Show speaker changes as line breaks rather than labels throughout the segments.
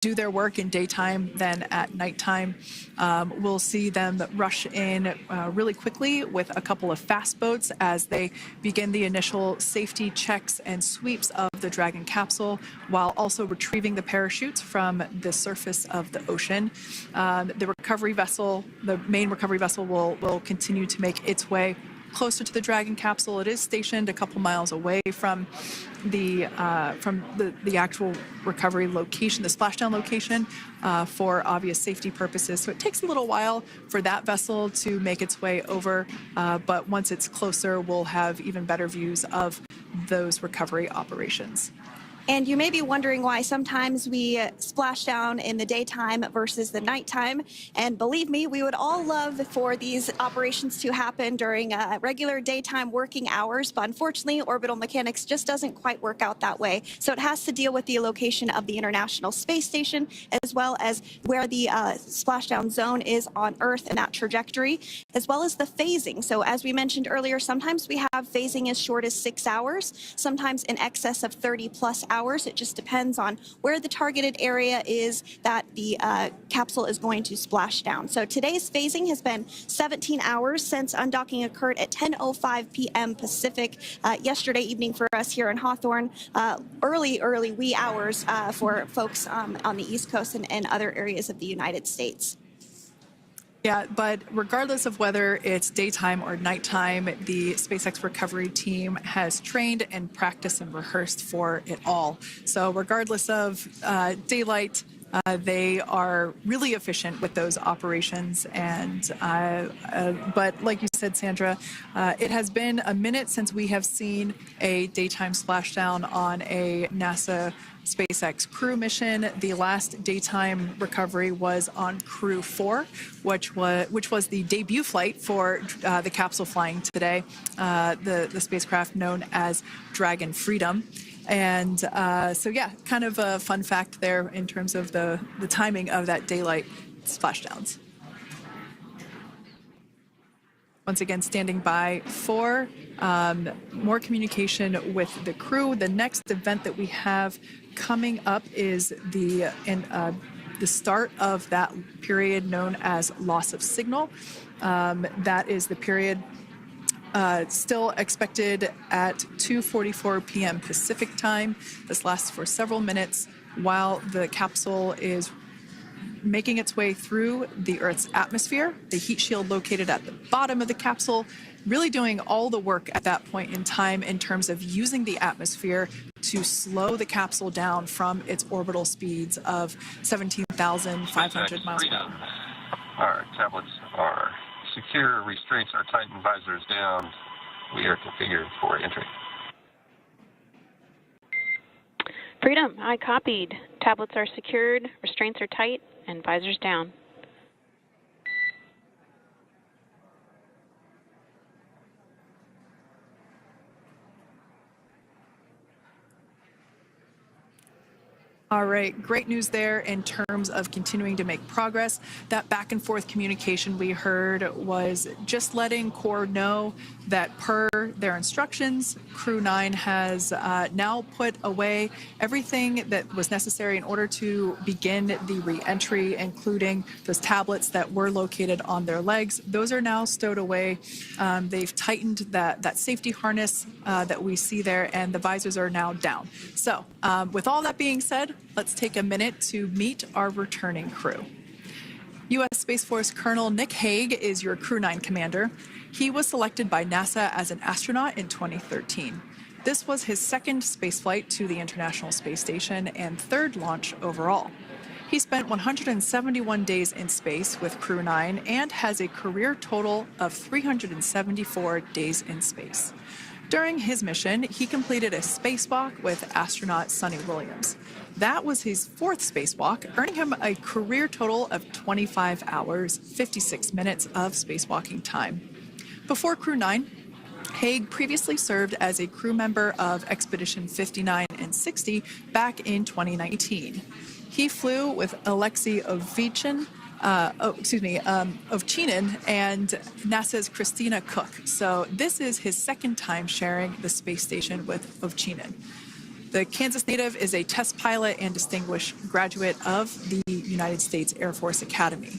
do their work in daytime than at nighttime. We'll see them rush in really quickly with a couple of fast boats as they begin the initial safety checks and sweeps of the Dragon capsule, while also retrieving the parachutes from the surface of the ocean. The recovery vessel, the main recovery vessel, will continue to make its way closer to the Dragon capsule. It is stationed a couple miles away from the actual recovery location, the splashdown location, for obvious safety purposes. So it takes a little while for that vessel to make its way over, but once it's closer, we'll have even better views of those recovery operations.
And you may be wondering why sometimes we splash down in the daytime versus the nighttime. And believe me, we would all love for these operations to happen during regular daytime working hours. But unfortunately, orbital mechanics just doesn't quite work out that way. So it has to deal with the location of the International Space Station, as well as where the splashdown zone is on Earth and that trajectory, as well as the phasing. So as we mentioned earlier, sometimes we have phasing as short as 6 hours, sometimes in excess of 30+ hours. It just depends on where the targeted area is that the capsule is going to splash down. So today's phasing has been 17 hours since undocking occurred at 10:05 p.m. Pacific yesterday evening for us here in Hawthorne. Early wee hours for folks on the East Coast and other areas of the United States.
Yeah, but regardless of whether it's daytime or nighttime, the SpaceX recovery team has trained and practiced and rehearsed for it all. So regardless of daylight, they are really efficient with those operations. And but like you said, Sandra, it has been a minute since we have seen a daytime splashdown on a NASA SpaceX Crew mission. The last daytime recovery was on Crew-9, which was the debut flight for the capsule flying today, the spacecraft known as Dragon Freedom. And so, yeah, kind of a fun fact there in terms of the timing of that daylight splashdowns. Once again, standing by for more communication with the crew. The next event that we have coming up is the start of that period known as loss of signal. That is the period still expected at 2:44 p.m. Pacific time. This lasts for several minutes while the capsule is making its way through the Earth's atmosphere, the heat shield located at the bottom of the capsule, really doing all the work at that point in time in terms of using the atmosphere to slow the capsule down from its orbital speeds of 17,500 miles per hour.
Our tablets are secure, restraints are tightened, visors down. We are configured for entry.
Freedom, I copied. Tablets are secured, restraints are tight, and visors down.
All right, great news there in terms of continuing to make progress. That back and forth communication we heard was just letting Core know that per their instructions, Crew-9 has now put away everything that was necessary in order to begin the re-entry, including those tablets that were located on their legs. Those are now stowed away. They've tightened that safety harness that we see there, and the visors are now down. So with all that being said, let's take a minute to meet our returning crew. U.S. Space Force Colonel Nick Hague is your Crew-9 commander. He was selected by NASA as an astronaut in 2013. This was his second spaceflight to the International Space Station and third launch overall. He spent 171 days in space with Crew-9 and has a career total of 374 days in space. During his mission, he completed a spacewalk with astronaut Suni Williams. That was his fourth spacewalk, earning him a career total of 25 hours, 56 minutes of spacewalking time. Before Crew-9, Hague previously served as a crew member of Expedition 59 and 60 back in 2019. He flew with Alexei Ovchinin and NASA's Christina Koch. So this is his second time sharing the space station with Ovchinin. The Kansas native is a test pilot and distinguished graduate of the United States Air Force Academy.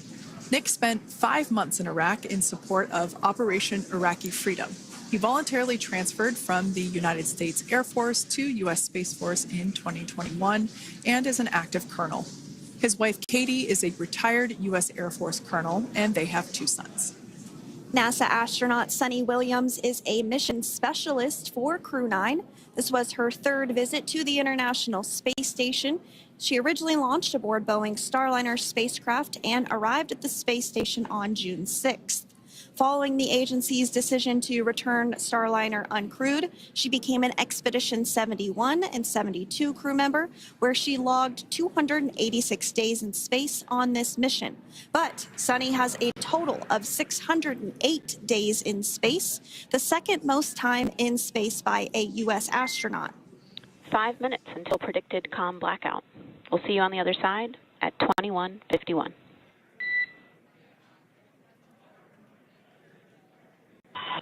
Nick spent 5 months in Iraq in support of Operation Iraqi Freedom. He voluntarily transferred from the United States Air Force to U.S. Space Force in 2021 and is an active colonel. His wife, Katie, is a retired U.S. Air Force colonel, and they have 2 sons.
NASA astronaut Suni Williams is a mission specialist for Crew-9. This was her 3rd visit to the International Space Station. She originally launched aboard Boeing's Starliner spacecraft and arrived at the space station on June 6th. Following the agency's decision to return Starliner uncrewed, she became an Expedition 71 and 72 crew member, where she logged 286 days in space on this mission. But Suni has a total of 608 days in space, the 2nd most time in space by a U.S. astronaut.
5 minutes until predicted comm blackout. We'll see you on the other side at 21:51.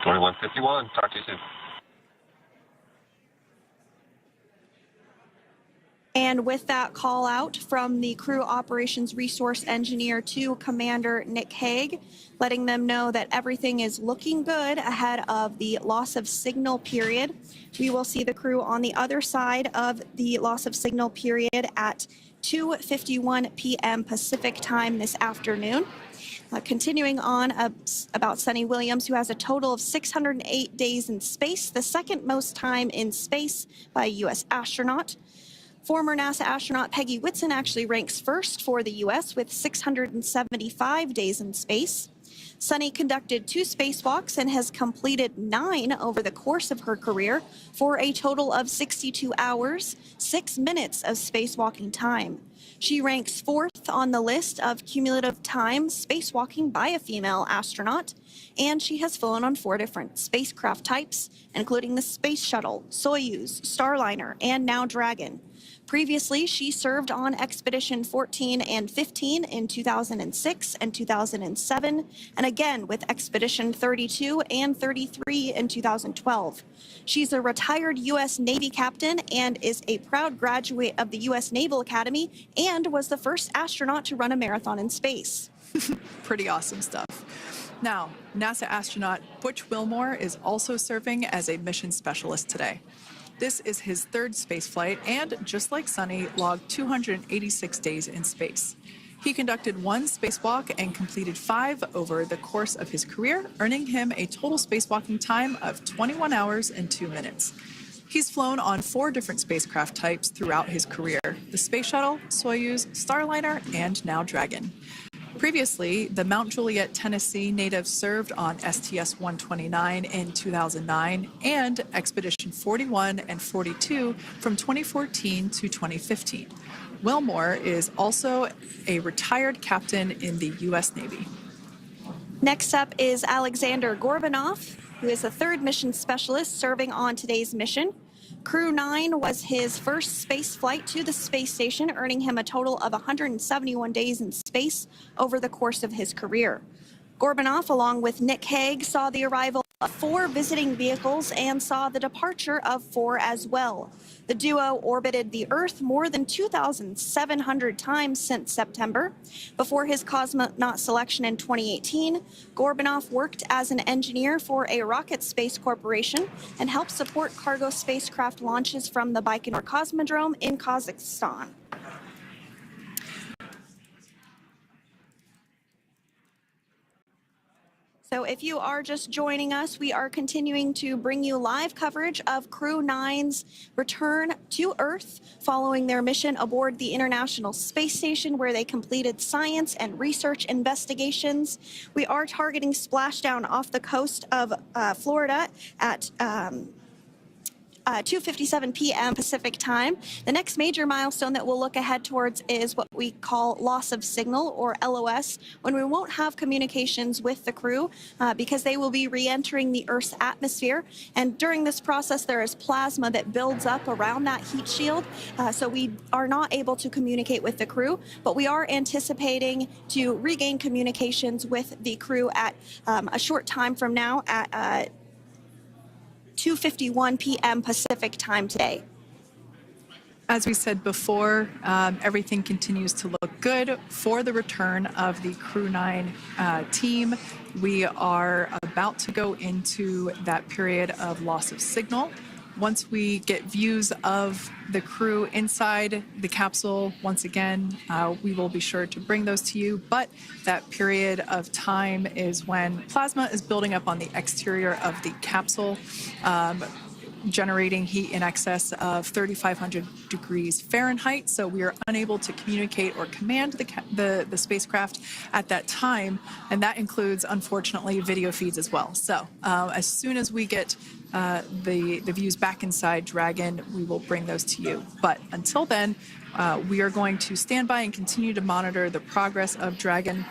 Talk to you soon.
And with that call out from the Crew Operations Resource Engineer to Commander Nick Hague, letting them know that everything is looking good ahead of the loss of signal period. We will see the crew on the other side of the loss of signal period at 2:51 p.m. Pacific time this afternoon. Continuing on about Suni Williams, who has a total of 608 days in space, the 2nd most time in space by a U.S. astronaut. Former NASA astronaut Peggy Whitson actually ranks 1st for the U.S. with 675 days in space. Suni conducted 2 spacewalks and has completed 9 over the course of her career for a total of 62 hours, 6 minutes of spacewalking time. She ranks 4th on the list of cumulative time spacewalking by a female astronaut, and she has flown on 4 different spacecraft types, including the Space Shuttle, Soyuz, Starliner, and now Dragon. Previously, she served on Expedition 14 and 15 in 2006 and 2007, and again with Expedition 32 and 33 in 2012. She's a retired U.S. Navy captain and is a proud graduate of the U.S. Naval Academy and was the first astronaut to run a marathon in space.
Pretty awesome stuff. Now, NASA astronaut Butch Wilmore is also serving as a mission specialist today. This is his 3rd spaceflight and, just like Suni, logged 286 days in space. He conducted 1 spacewalk and completed 5 over the course of his career, earning him a total spacewalking time of 21 hours and 2 minutes. He's flown on 4 different spacecraft types throughout his career: the Space Shuttle, Soyuz, Starliner, and now Dragon. Previously, the Mount Juliet, Tennessee native served on STS-129 in 2009 and Expedition 41 and 42 from 2014 to 2015. Wilmore is also a retired captain in the U.S. Navy.
Next up is Aleksandr Gorbunov, who is the 3rd mission specialist serving on today's mission. Crew-9 was his first space flight to the space station, earning him a total of 171 days in space over the course of his career. Gorbunov, along with Nick Hague, saw the arrival of 4 visiting vehicles and saw the departure of 4 as well. The duo orbited the Earth more than 2,700 times since September. Before his cosmonaut selection in 2018, Gorbunov worked as an engineer for a rocket space corporation and helped support cargo spacecraft launches from the Baikonur Cosmodrome in Kazakhstan. So if you are just joining us, we are continuing to bring you live coverage of Crew-9's return to Earth following their mission aboard the International Space Station, where they completed science and research investigations. We are targeting splashdown off the coast of Florida at 2:57 p.m. Pacific time. The next major milestone that we'll look ahead towards is what we call loss of signal, or LOS, when we won't have communications with the crew because they will be re-entering the Earth's atmosphere. And during this process, there is plasma that builds up around that heat shield, so we are not able to communicate with the crew, but we are anticipating to regain communications with the crew at a short time from now at 2:51 p.m. Pacific time today.
As we said before, everything continues to look good for the return of the Crew-9 team. We are about to go into that period of loss of signal. Once we get views of the crew inside the capsule, once again, we will be sure to bring those to you. But that period of time is when plasma is building up on the exterior of the capsule, generating heat in excess of 3,500 degrees Fahrenheit. So we are unable to communicate or command the spacecraft at that time. And that includes, unfortunately, video feeds as well. So as soon as we get the views back inside Dragon, we will bring those to you. But until then, we are going to stand by and continue to monitor the progress of Dragon.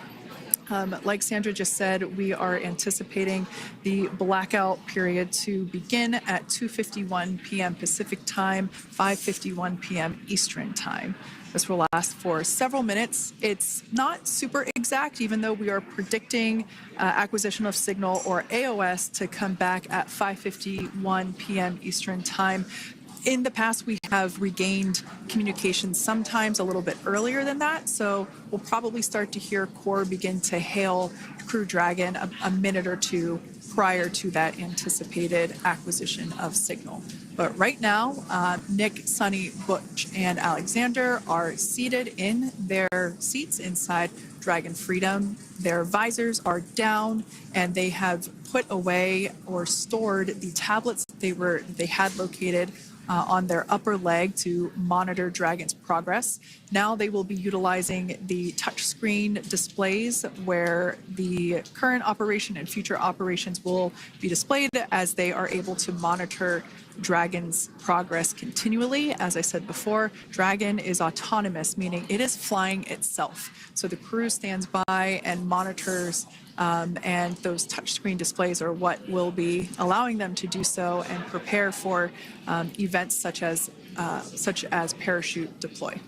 Like Sandra just said, we are anticipating the blackout period to begin at 2:51 p.m. Pacific time, 5:51 p.m. Eastern time. This will last for several minutes. It's not super exact, even though we are predicting acquisition of signal, or AOS, to come back at 5:51 p.m. Eastern time. In the past, we have regained communication sometimes a little bit earlier than that, so we'll probably start to hear Core begin to hail Crew Dragon a minute or two prior to that anticipated acquisition of signal. But right now, Nick, Suni, Butch, and Aleksandr are seated in their seats inside Dragon Freedom. Their visors are down, and they have put away or stored the tablets they had located on their upper leg to monitor Dragon's progress. Now they will be utilizing the touchscreen displays, where the current operation and future operations will be displayed as they are able to monitor Dragon's progress continually. As I said before, Dragon is autonomous, meaning it is flying itself. So the crew stands by and monitors, and those touchscreen displays are what will be allowing them to do so and prepare for events such as parachute deploy.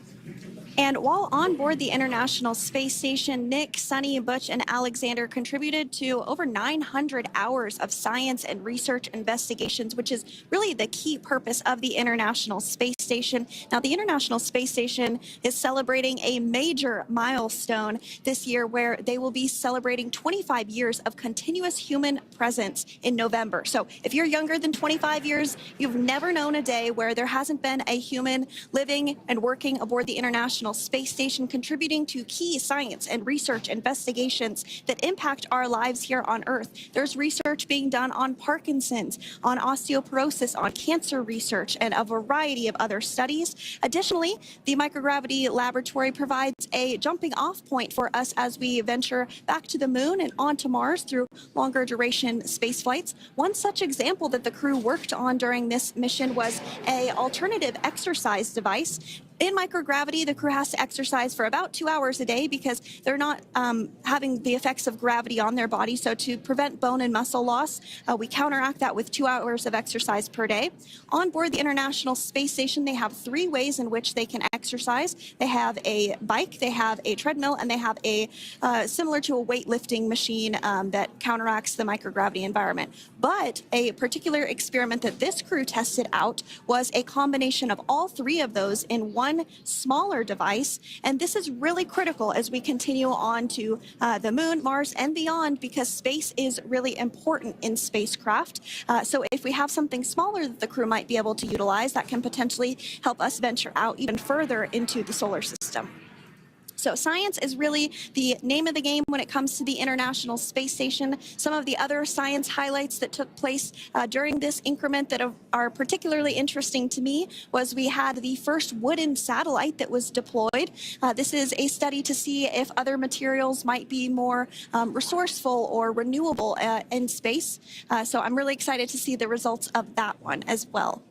And while on board the International Space Station, Nick, Suni, Butch, and Aleksandr contributed to over 900 hours of science and research investigations, which is really the key purpose of the International Space Station. Now, the International Space Station is celebrating a major milestone this year, where they will be celebrating 25 years of continuous human presence in November. So if you're younger than 25 years, you've never known a day where there hasn't been a human living and working aboard the International Space Station, contributing to key science and research investigations that impact our lives here on Earth. There's research being done on Parkinson's, on osteoporosis, on cancer research, and a variety of other studies. Additionally, the microgravity laboratory provides a jumping off point for us as we venture back to the moon and onto Mars through longer duration space flights. One such example that the crew worked on during this mission was an alternative exercise device. In microgravity, the crew has to exercise for about 2 hours a day because they're not having the effects of gravity on their body. So to prevent bone and muscle loss, we counteract that with 2 hours of exercise per day. On board the International Space Station, they have 3 ways in which they can exercise. They have a bike, they have a treadmill, and they have a similar to a weightlifting machine that counteracts the microgravity environment. But a particular experiment that this crew tested out was a combination of all 3 of those in one smaller device. And this is really critical as we continue on to the moon, Mars, and beyond, because space is really important in spacecraft. So if we have something smaller that the crew might be able to utilize, that can potentially help us venture out even further into the solar system. So science is really the name of the game when it comes to the International Space Station. Some of the other science highlights that took place during this increment that are particularly interesting to me was we had the first wooden satellite that was deployed. This is a study to see if other materials might be more resourceful or renewable in space. So I'm really excited to see the results of that one as well.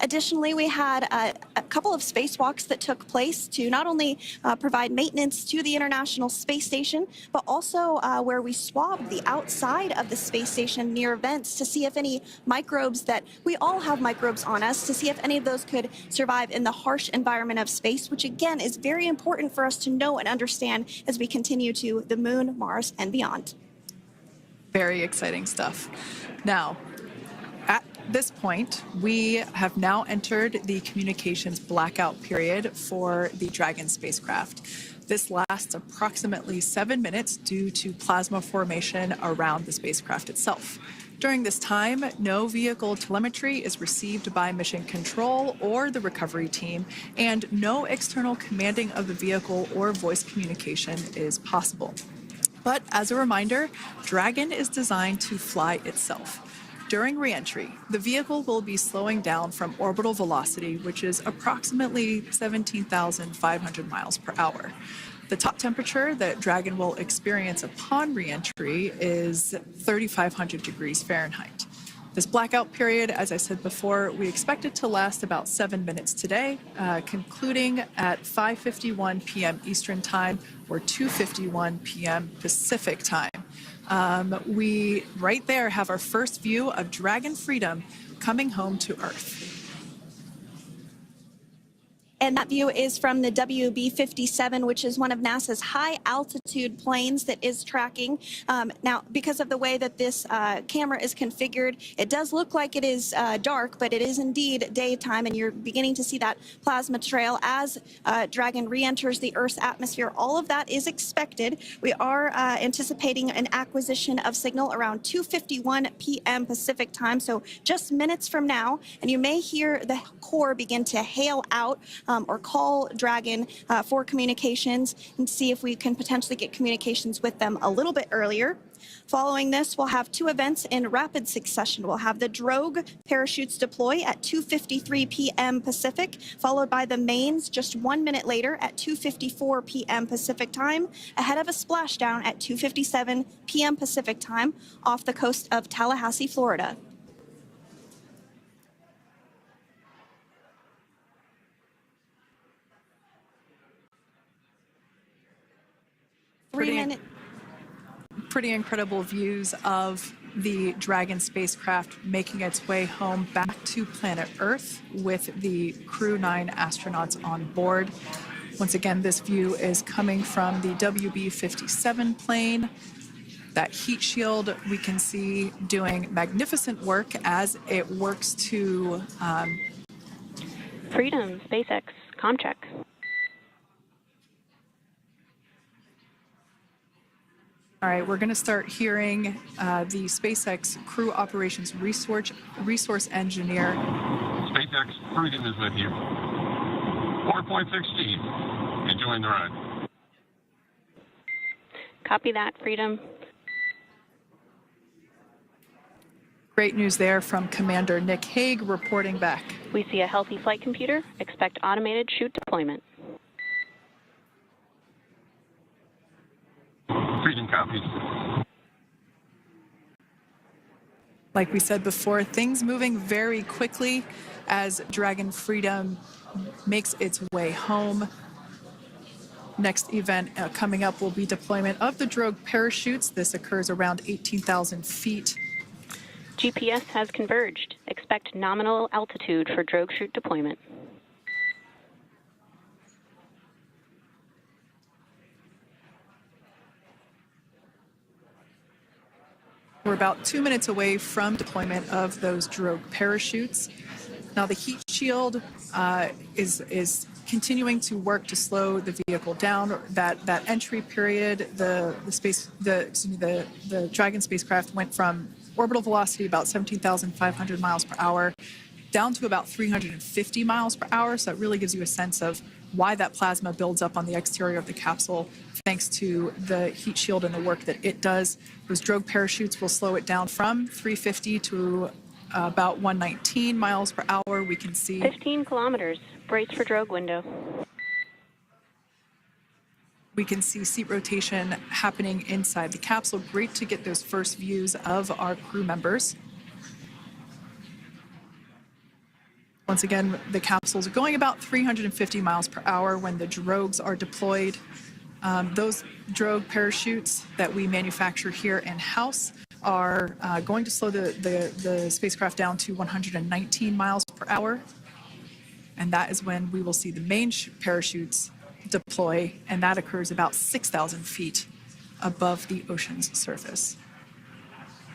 Additionally, we had a couple of spacewalks that took place to not only provide maintenance to the International Space Station, but also where we swabbed the outside of the space station near vents to see if any microbes that we all have microbes on us, to see if any of those could survive in the harsh environment of space, which again is very important for us to know and understand as we continue to the moon, Mars, and beyond.
Very exciting stuff. Now, this point, we have now entered the communications blackout period for the Dragon spacecraft. This lasts approximately 7 minutes due to plasma formation around the spacecraft itself. During this time, no vehicle telemetry is received by mission control or the recovery team, and no external commanding of the vehicle or voice communication is possible. But as a reminder, Dragon is designed to fly itself. During reentry, the vehicle will be slowing down from orbital velocity, which is approximately 17,500 miles per hour. The top temperature that Dragon will experience upon reentry is 3,500 degrees Fahrenheit. This blackout period, as I said before, we expect it to last about 7 minutes today, concluding at 5:51 p.m. Eastern Time or 2:51 p.m. Pacific Time. We right there have our first view of Dragon Freedom coming home to Earth.
And that view is from the WB-57, which is one of NASA's high-altitude planes that is tracking. Now, because of the way that this camera is configured, it does look like it is dark, but it is indeed daytime, and you're beginning to see that plasma trail as Dragon re-enters the Earth's atmosphere. All of that is expected. We are anticipating an acquisition of signal around 2:51 p.m. Pacific Time, so just minutes from now, and you may hear the core begin to hail out or call Dragon for communications and see if we can potentially get communications with them a little bit earlier. Following this, we'll have two events in rapid succession. We'll have the drogue parachutes deploy at 2:53 p.m. Pacific, followed by the mains just 1 minute later at 2:54 p.m. Pacific Time, ahead of a splashdown at 2:57 p.m. Pacific Time off the coast of Tallahassee, Florida.
Pretty incredible views of the Dragon spacecraft making its way home back to planet Earth with the Crew-9 astronauts on board. Once again, this view is coming from the WB-57 plane. That heat shield we can see doing magnificent work as it works to...
Freedom, SpaceX, Comcheck.
All right, we're going to start hearing the SpaceX Crew Operations Resource Engineer.
SpaceX Freedom is with you. 4.16. Enjoying the ride.
Copy that, Freedom.
Great news there from Commander Nick Hague reporting back.
We see a healthy flight computer. Expect automated chute deployment.
Freedom copies.
Like we said before, things moving very quickly as Dragon Freedom makes its way home. Next event coming up will be deployment of the drogue parachutes. This occurs around 18,000 feet.
GPS has converged. Expect nominal altitude for drogue chute deployment.
We're about 2 minutes away from deployment of those drogue parachutes. Now the heat shield is continuing to work to slow the vehicle down. That entry period, the Dragon spacecraft went from orbital velocity about 17,500 miles per hour down to about 350 miles per hour. So it really gives you a sense of why that plasma builds up on the exterior of the capsule, thanks to the heat shield and the work that it does. Those drogue parachutes will slow it down from 350 to about 119 miles per hour. We can see
15 kilometers. Brace for drogue window.
We can see seat rotation happening inside the capsule. Great to get those first views of our crew members. Once again, the capsules are going about 350 miles per hour when the drogues are deployed. Those drogue parachutes that we manufacture here in-house are going to slow the spacecraft down to 119 miles per hour. And that is when we will see the main parachutes deploy, and that occurs about 6,000 feet above the ocean's surface.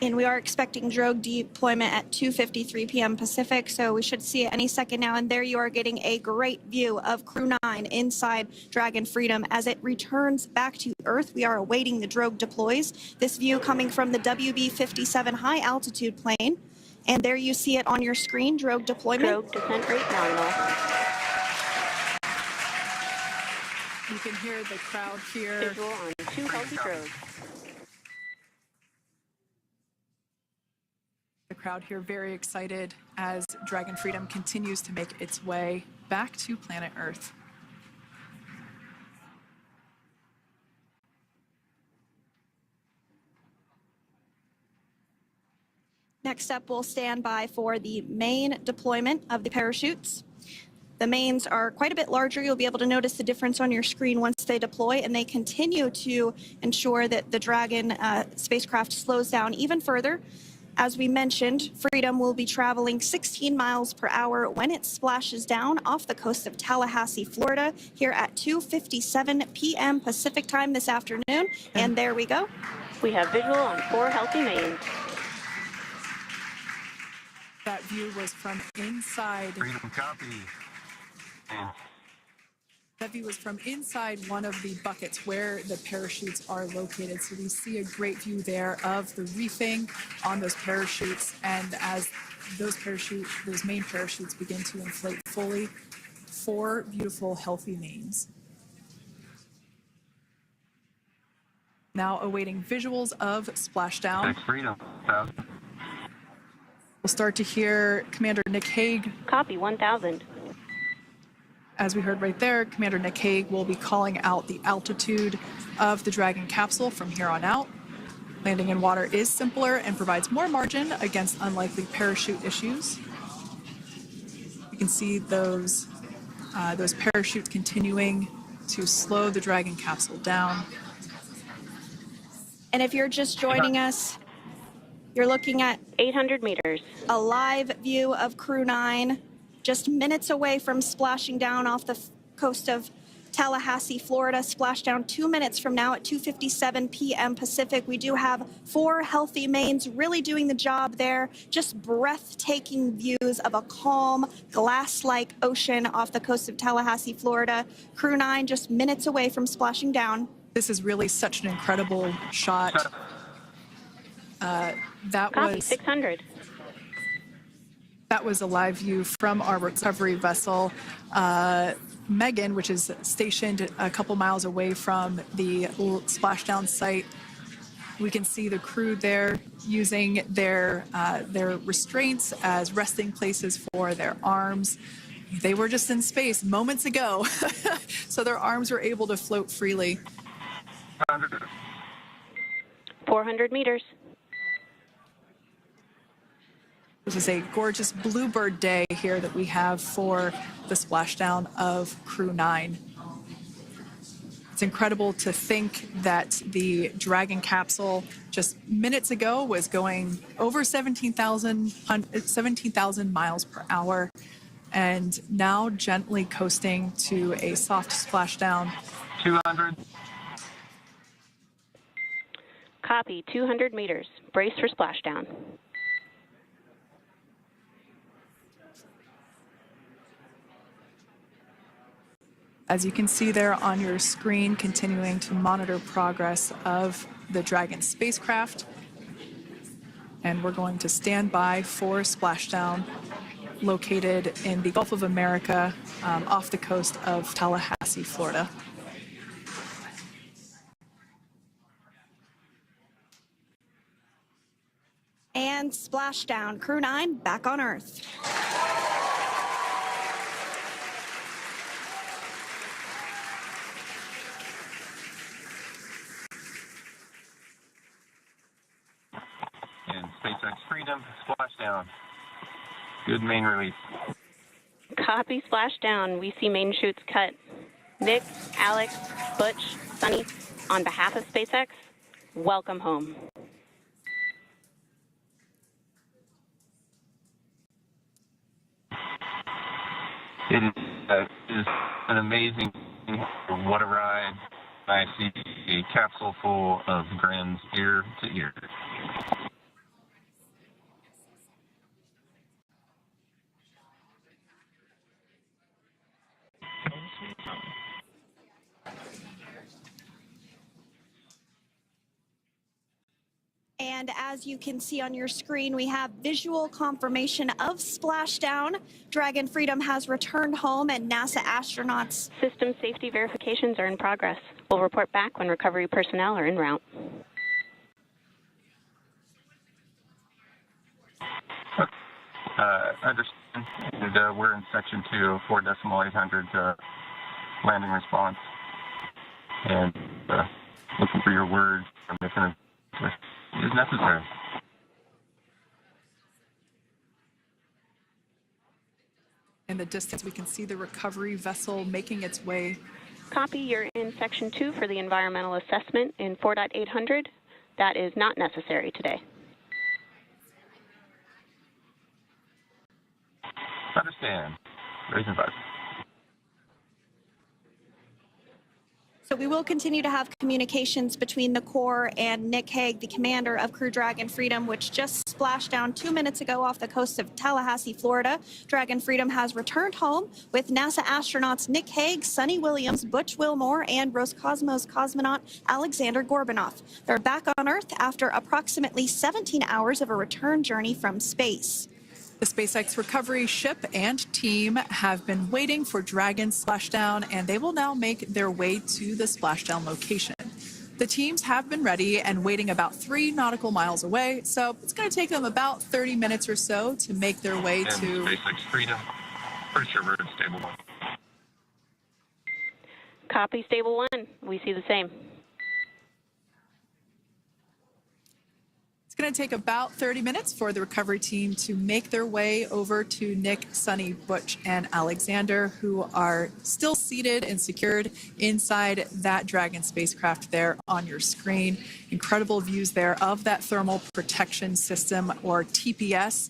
And we are expecting drogue deployment at 2:53 p.m. Pacific, so we should see it any second now. And there you are getting a great view of Crew-9 inside Dragon Freedom as it returns back to Earth. We are awaiting the drogue deploys. This view coming from the WB-57 high altitude plane. And there you see it on your screen, drogue deployment.
Drogue descent rate nominal.
You can hear the crowd here.
Visual on 2 healthy drogues.
The crowd here very excited as Dragon Freedom continues to make its way back to planet Earth.
Next up, we'll stand by for the main deployment of the parachutes. The mains are quite a bit larger. You'll be able to notice the difference on your screen once they deploy, and they continue to ensure that the Dragon spacecraft slows down even further. As we mentioned, Freedom will be traveling 16 miles per hour when it splashes down off the coast of Tallahassee, Florida, here at 2:57 p.m. Pacific time this afternoon. And there we go.
We have visual on 4 healthy mains.
That view was from inside.
Freedom copy. And
That view was from inside one of the buckets where the parachutes are located. So we see a great view there of the reefing on those parachutes. And as those main parachutes begin to inflate fully, 4 beautiful, healthy mains. Now awaiting visuals of Splashdown.
Thanks, Freedom. 1,000.
We'll start to hear Commander Nick Hague.
Copy 1,000.
As we heard right there, Commander Nick Hague will be calling out the altitude of the Dragon capsule from here on out. Landing in water is simpler and provides more margin against unlikely parachute issues. You can see those parachutes continuing to slow the Dragon capsule down.
And if you're just joining us, you're looking at
800 meters.
a live view of Crew-9 just minutes away from splashing down off the coast of Tallahassee, Florida. Splashdown 2 minutes from now at 2:57 p.m. Pacific. We do have 4 healthy mains really doing the job there. Just breathtaking views of a calm, glass-like ocean off the coast of Tallahassee, Florida. Crew-9 just minutes away from splashing down.
This is really such an incredible shot. That
Copy 600.
That was a live view from our recovery vessel, Megan, which is stationed a couple miles away from the splashdown site. We can see the crew there using their restraints as resting places for their arms. They were just in space moments ago, so their arms were able to float freely.
400 meters.
This is a gorgeous bluebird day here that we have for the splashdown of Crew-9. It's incredible to think that the Dragon capsule just minutes ago was going over 17,000 miles per hour, and now gently coasting to a soft splashdown.
200.
Copy 200 meters. Brace for splashdown.
As you can see there on your screen, continuing to monitor progress of the Dragon spacecraft. And we're going to stand by for splashdown located in the Gulf of America off the coast of Tallahassee, Florida.
And splashdown. Crew-9 back on Earth.
And SpaceX Freedom, splashdown. Good main release.
Copy splashdown. We see main chutes cut. Nick, Alex, Butch, Suni, on behalf of SpaceX, welcome home.
It is an amazing, what a ride. I see a capsule full of grins ear to ear.
And as you can see on your screen, we have visual confirmation of splashdown. Dragon Freedom has returned home, and NASA astronauts.
System safety verifications are in progress. We'll report back when recovery personnel are en route.
Understand. And, we're in section 2, 4.800 landing response. And looking for your word from if it is necessary.
In the distance, we can see the recovery vessel making its way.
Copy, you're in section 2 for the environmental assessment in 4.800. That is not necessary today.
Understand. Raising advice.
So we will continue to have communications between the Corps and Nick Hague, the commander of Crew Dragon Freedom, which just splashed down 2 minutes ago off the coast of Tallahassee, Florida. Dragon Freedom has returned home with NASA astronauts Nick Hague, Suni Williams, Butch Wilmore, and Roscosmos cosmonaut Aleksandr Gorbunov. They're back on Earth after approximately 17 hours of a return journey from space.
The SpaceX recovery ship and team have been waiting for Dragon's splashdown, and they will now make their way to the splashdown location. The teams have been ready and waiting about 3 nautical miles away, so it's going to take them about 30 minutes or so to make their way
and
to
SpaceX Freedom. Pretty sure we're in stable 1.
Copy, stable 1. We see the same.
It's going to take about 30 minutes for the recovery team to make their way over to Nick, Suni, Butch, and Alexander, who are still seated and secured inside that Dragon spacecraft there on your screen. Incredible views there of that thermal protection system, or TPS.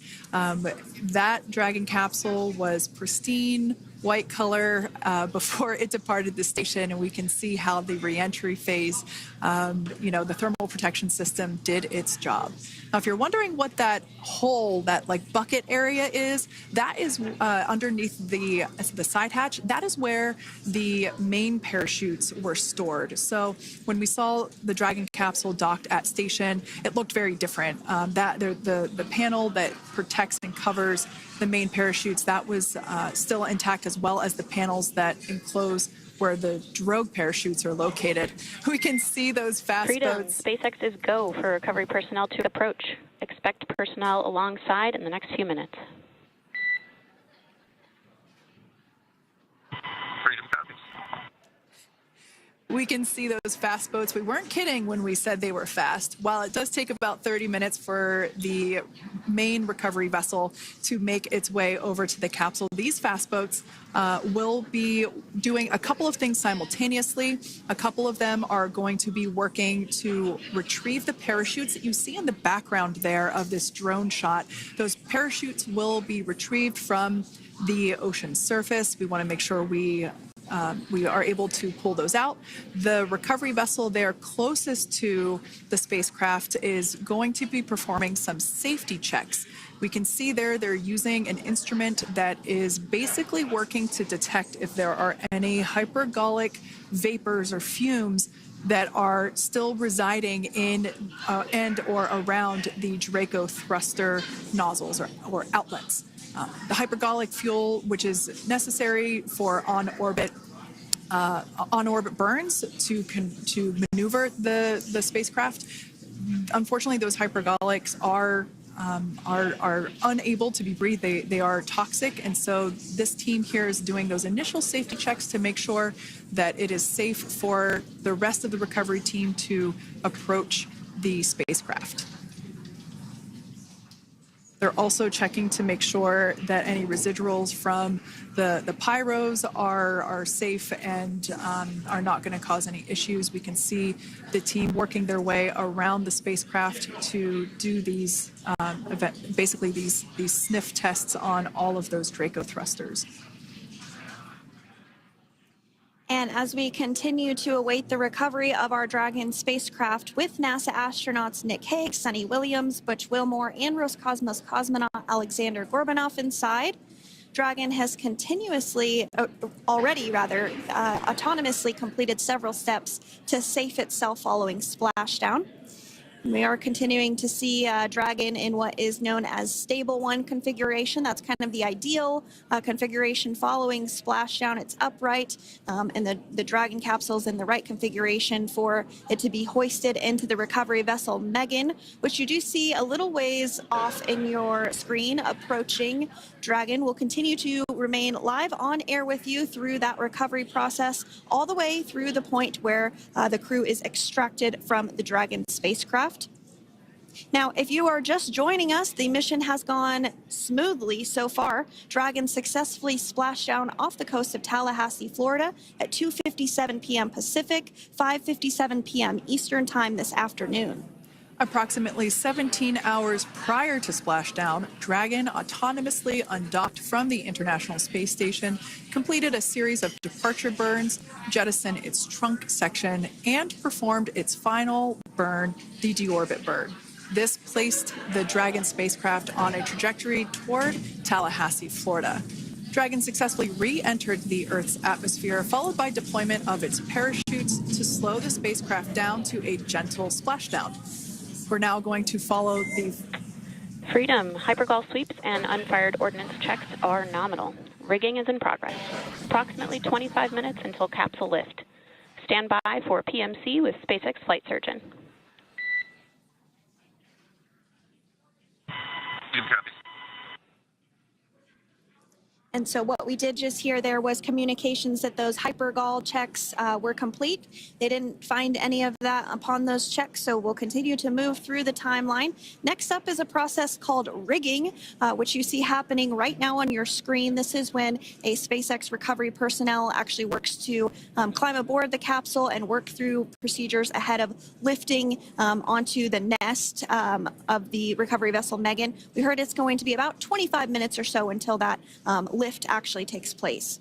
That Dragon capsule was pristine, white color before it departed the station, and we can see how the reentry phase, the thermal protection system did its job. Now, if you're wondering what that hole, that like bucket area is, that is underneath the side hatch. That is where the main parachutes were stored. So when we saw the Dragon capsule docked at station, it looked very different. The panel that protects and covers the main parachutes, that was still intact, as well as the panels that enclose where the drogue parachutes are located. We can see those fast
Freedom.
boats.
SpaceX is go for recovery personnel to approach. Expect personnel alongside in the next few minutes.
Freedom copies.
We can see those fast boats. We weren't kidding when we said they were fast. While it does take about 30 minutes for the main recovery vessel to make its way over to the capsule, these fast boats will be doing a couple of things simultaneously. A couple of them are going to be working to retrieve the parachutes that you see in the background there of this drone shot. Those parachutes will be retrieved from the ocean surface. We want to make sure we are able to pull those out. The recovery vessel there closest to the spacecraft is going to be performing some safety checks. We can see there they're using an instrument that is basically working to detect if there are any hypergolic vapors or fumes that are still residing in and or around the Draco thruster nozzles or outlets. The hypergolic fuel, which is necessary for on-orbit burns to maneuver the spacecraft. Unfortunately, those hypergolics are unable to be breathed. They are toxic, and so this team here is doing those initial safety checks to make sure that it is safe for the rest of the recovery team to approach the spacecraft. They're also checking to make sure that any residuals from the pyros are safe and are not going to cause any issues. We can see the team working their way around the spacecraft to do these basically these sniff tests on all of those Draco thrusters.
And as we continue to await the recovery of our Dragon spacecraft with NASA astronauts Nick Hague, Suni Williams, Butch Wilmore, and Roscosmos cosmonaut Aleksandr Gorbunov inside, Dragon has autonomously completed several steps to safe itself following splashdown. We are continuing to see Dragon in what is known as Stable 1 configuration. That's kind of the ideal configuration following splashdown. It's upright, and the Dragon capsule's in the right configuration for it to be hoisted into the recovery vessel Megan, which you do see a little ways off in your screen approaching. Dragon will continue to remain live on air with you through that recovery process, all the way through the point where the crew is extracted from the Dragon spacecraft. Now, if you are just joining us, the mission has gone smoothly so far. Dragon successfully splashed down off the coast of Tallahassee, Florida at 2:57 p.m. Pacific, 5:57 p.m. Eastern Time this afternoon.
Approximately 17 hours prior to splashdown, Dragon autonomously undocked from the International Space Station, completed a series of departure burns, jettisoned its trunk section, and performed its final burn, the deorbit burn. This placed the Dragon spacecraft on a trajectory toward Tallahassee, Florida. Dragon successfully re-entered the Earth's atmosphere, followed by deployment of its parachutes to slow the spacecraft down to a gentle splashdown. We're now going to follow the
Freedom. Hypergol sweeps and unfired ordnance checks are nominal. Rigging is in progress. Approximately 25 minutes until capsule lift. Stand by for PMC with SpaceX flight surgeon.
Copy.
And so what we did just hear there was communications that those hypergol checks were complete. They didn't find any of that upon those checks, so we'll continue to move through the timeline. Next up is a process called rigging, which you see happening right now on your screen. This is when a SpaceX recovery personnel actually works to climb aboard the capsule and work through procedures ahead of lifting onto the nest of the recovery vessel Megan. We heard it's going to be about 25 minutes or so until that lift actually takes place.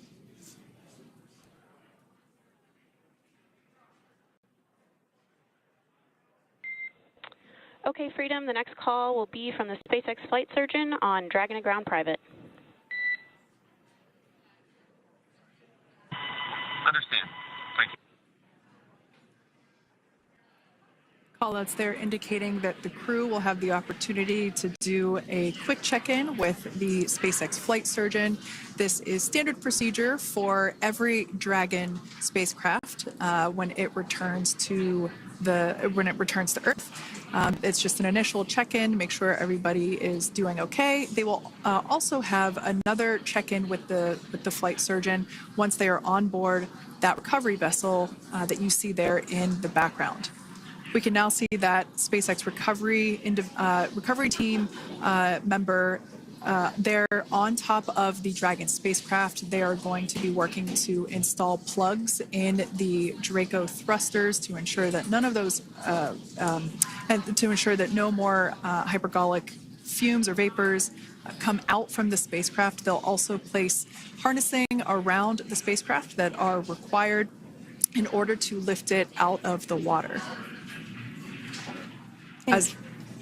Okay, Freedom, the next call will be from the SpaceX flight surgeon on Dragon to Ground Private.
Understand. Thank you.
callouts there indicating that the crew will have the opportunity to do a quick check-in with the SpaceX flight surgeon. This is standard procedure for every Dragon spacecraft when it returns to Earth. It's just an initial check-in, make sure everybody is doing okay. They will also have another check-in with the flight surgeon once they are on board that recovery vessel that you see there in the background. We can now see that SpaceX recovery team member. They're on top of the Dragon spacecraft. They are going to be working to install plugs in the Draco thrusters to ensure that none of those, and to ensure that no more hypergolic fumes or vapors come out from the spacecraft. They'll also place harnessing around the spacecraft that are required in order to lift it out of the water.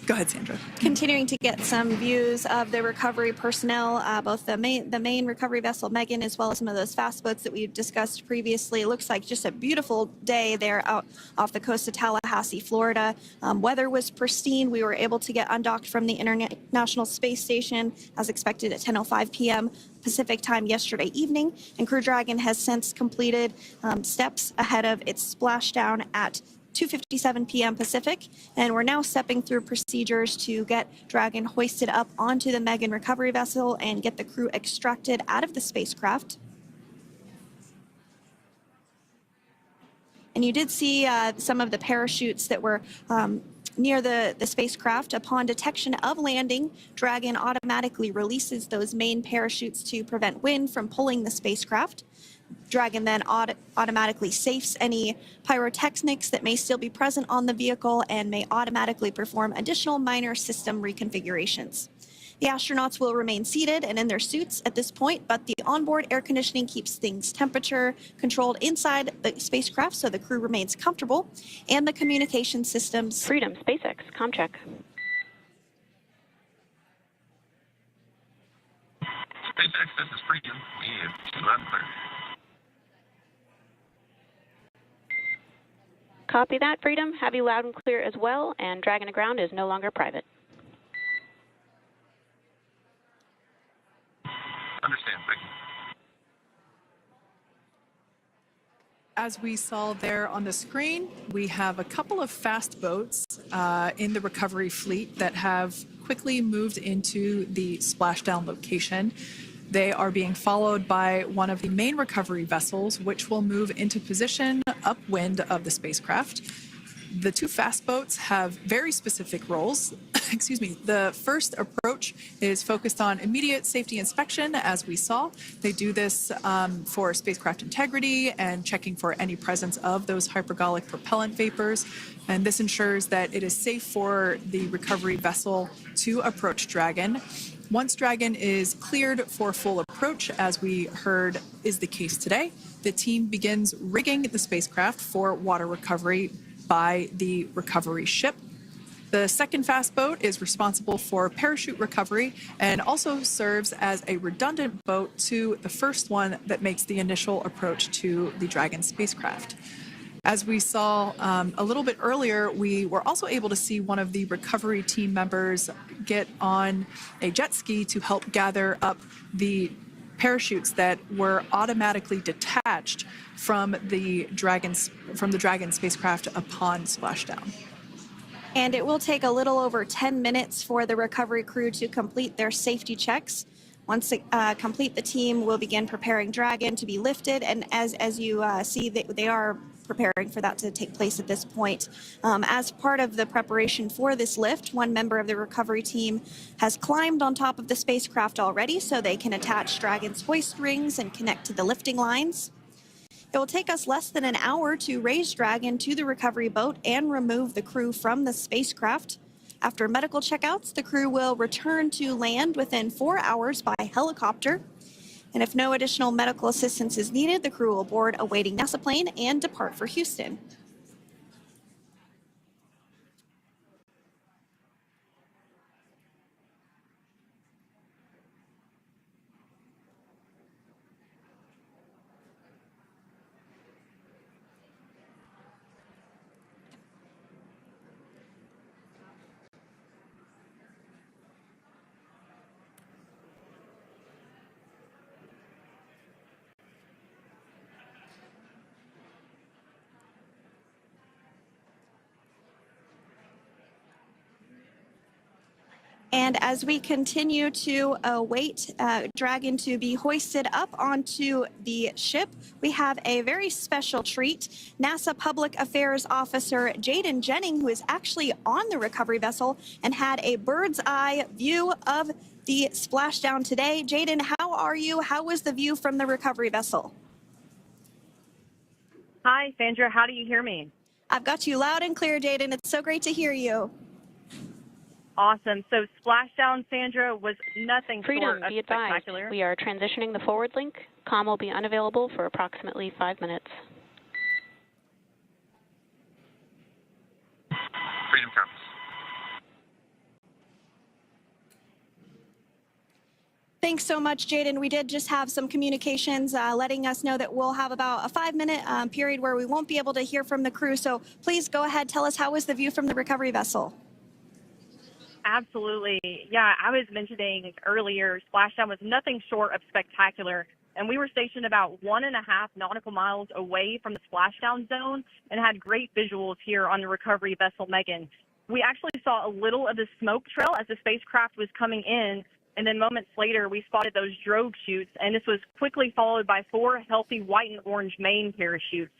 Go ahead, Sandra.
Continuing to get some views of the recovery personnel, both the main recovery vessel Megan, as well as some of those fast boats that we've discussed previously. It looks like just a beautiful day there out off the coast of Tallahassee, Florida. Weather was pristine. We were able to get undocked from the International Space Station as expected at 10:05 p.m. Pacific time yesterday evening, and Crew Dragon has since completed steps ahead of its splashdown at 2:57 p.m. Pacific, and we're now stepping through procedures to get Dragon hoisted up onto the Megan recovery vessel and get the crew extracted out of the spacecraft. And you did see some of the parachutes that were near the spacecraft. Upon detection of landing, Dragon automatically releases those main parachutes to prevent wind from pulling the spacecraft. Dragon then automatically safes any pyrotechnics that may still be present on the vehicle and may automatically perform additional minor system reconfigurations. The astronauts will remain seated and in their suits at this point, but the onboard air conditioning keeps things temperature controlled inside the spacecraft so the crew remains comfortable, and the communication systems.
Freedom, SpaceX, ComCheck.
SpaceX, this is Freedom. We have 2 clear.
Copy that, Freedom. Have you loud and clear as well, and Dragon to ground is no longer private.
Understand. Thank you.
As we saw there on the screen, we have a couple of fast boats in the recovery fleet that have quickly moved into the splashdown location. They are being followed by one of the main recovery vessels, which will move into position upwind of the spacecraft. The two fast boats have very specific roles. Excuse me. The first approach is focused on immediate safety inspection, as we saw. They do this for spacecraft integrity and checking for any presence of those hypergolic propellant vapors. And this ensures that it is safe for the recovery vessel to approach Dragon. Once Dragon is cleared for full approach, as we heard is the case today, the team begins rigging the spacecraft for water recovery by the recovery ship. The second fast boat is responsible for parachute recovery and also serves as a redundant boat to the first one that makes the initial approach to the Dragon spacecraft. As we saw a little bit earlier, we were also able to see one of the recovery team members get on a jet ski to help gather up the parachutes that were automatically detached from the Dragon spacecraft upon splashdown.
And it will take a little over 10 minutes for the recovery crew to complete their safety checks. Once complete, the team will begin preparing Dragon to be lifted, and as you see, they are preparing for that to take place at this point. As part of the preparation for this lift, one member of the recovery team has climbed on top of the spacecraft already, so they can attach Dragon's hoist rings and connect to the lifting lines. It will take us less than an hour to raise Dragon to the recovery boat and remove the crew from the spacecraft. After medical checkouts, the crew will return to land within 4 hours by helicopter. And if no additional medical assistance is needed, the crew will board a waiting NASA plane and depart for Houston. And as we continue to await Dragon to be hoisted up onto the ship, we have a very special treat. NASA Public Affairs Officer Jaden Jennings, who is actually on the recovery vessel and had a bird's eye view of the splashdown today. Jaden, how are you? How was the view from the recovery vessel?
Hi, Sandra. How do you hear me?
I've got you loud and clear, Jaden. It's so great to hear you.
Awesome. So Splashdown, Sandra, was nothing
Freedom,
short of
be advised.
spectacular.
We are transitioning the forward link. Comm will be unavailable for approximately 5 minutes.
Freedom comes.
Thanks so much, Jaden. We did just have some communications letting us know that we'll have about a 5-minute period where we won't be able to hear from the crew. So please go ahead, tell us, how was the view from the recovery vessel?
Absolutely. Yeah, I was mentioning earlier, Splashdown was nothing short of spectacular. And we were stationed about 1.5 nautical miles away from the splashdown zone and had great visuals here on the recovery vessel Megan. We actually saw a little of the smoke trail as the spacecraft was coming in, and then moments later we spotted those drogue chutes, and this was quickly followed by 4 healthy white and orange main parachutes.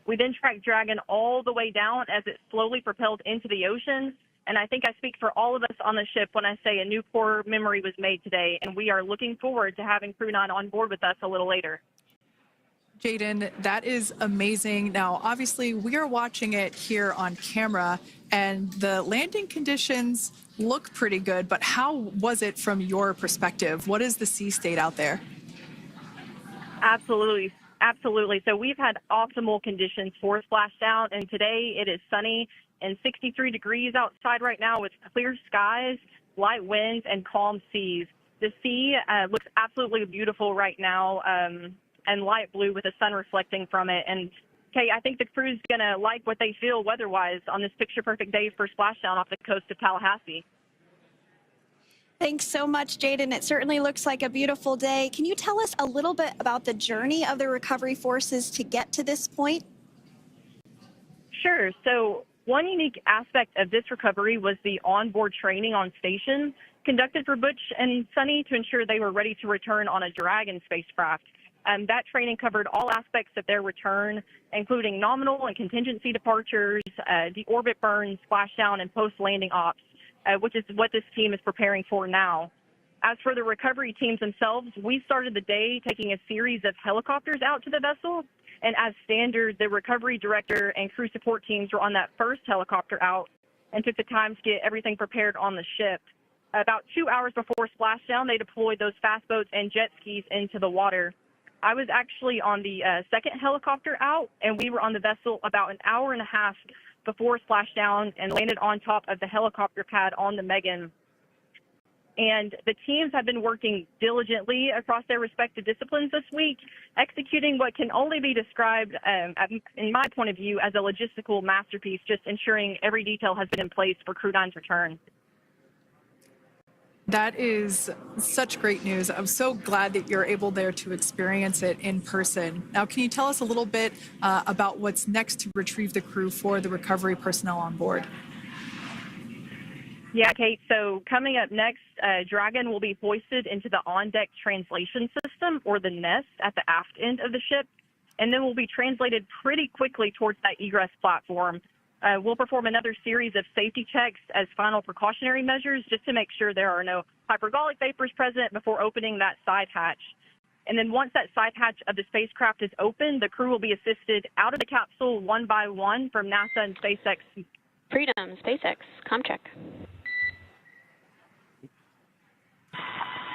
We then tracked Dragon all the way down as it slowly propelled into the ocean. And I think I speak for all of us on the ship when I say a new core memory was made today, and we are looking forward to having Crew-9 on board with us a little later.
Jaden, that is amazing. Now, obviously, we are watching it here on camera, and the landing conditions look pretty good, but how was it from your perspective? What is the sea state out there?
Absolutely. Absolutely. So we've had optimal conditions for splashdown, and today it is sunny and 63 degrees outside right now with clear skies, light winds, and calm seas. The sea looks absolutely beautiful right now, and light blue with the sun reflecting from it. And Kate, I think the crew's going to like what they feel weather-wise on this picture-perfect day for splashdown off the coast of Tallahassee.
Thanks so much, Jaden. It certainly looks like a beautiful day. Can you tell us a little bit about the journey of the recovery forces to get to this point?
Sure. So one unique aspect of this recovery was the onboard training on station conducted for Butch and Suni to ensure they were ready to return on a Dragon spacecraft. That training covered all aspects of their return, including nominal and contingency departures, deorbit burns, splashdown, and post-landing ops, which is what this team is preparing for now. As for the recovery teams themselves, we started the day taking a series of helicopters out to the vessel, and as standard, the recovery director and crew support teams were on that first helicopter out and took the time to get everything prepared on the ship. About 2 hours before splashdown, they deployed those fast boats and jet skis into the water. I was actually on the second helicopter out, and we were on the vessel about an hour and a half before splashdown and landed on top of the helicopter pad on the Megan. And the teams have been working diligently across their respective disciplines this week, executing what can only be described, in my point of view, as a logistical masterpiece, just ensuring every detail has been in place for Crew-9's return.
That is such great news. I'm so glad that you're able there to experience it in person. Now, can you tell us a little bit about what's next to retrieve the crew for the recovery personnel on board?
Yeah, Kate. So coming up next, Dragon will be hoisted into the on-deck translation system, or the nest, at the aft end of the ship, and then will be translated pretty quickly towards that egress platform. We'll perform another series of safety checks as final precautionary measures just to make sure there are no hypergolic vapors present before opening that side hatch. And then once that side hatch of the spacecraft is open, the crew will be assisted out of the capsule one by one from NASA and SpaceX.
Freedom, SpaceX, ComCheck.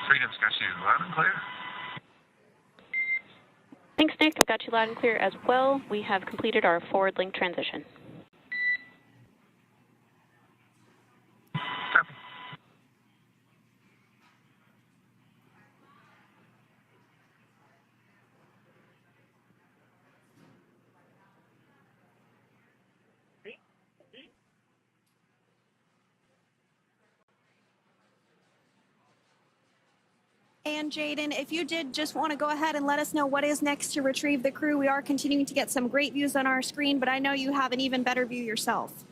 Freedom's got you loud and clear.
Thanks, Nick. I've got you loud and clear as well. We have completed our forward link transition.
And Jaden, if you did just want to go ahead and let us know what is next to retrieve the crew, we are continuing to get some great views on our screen, but I know you have an even better view yourself.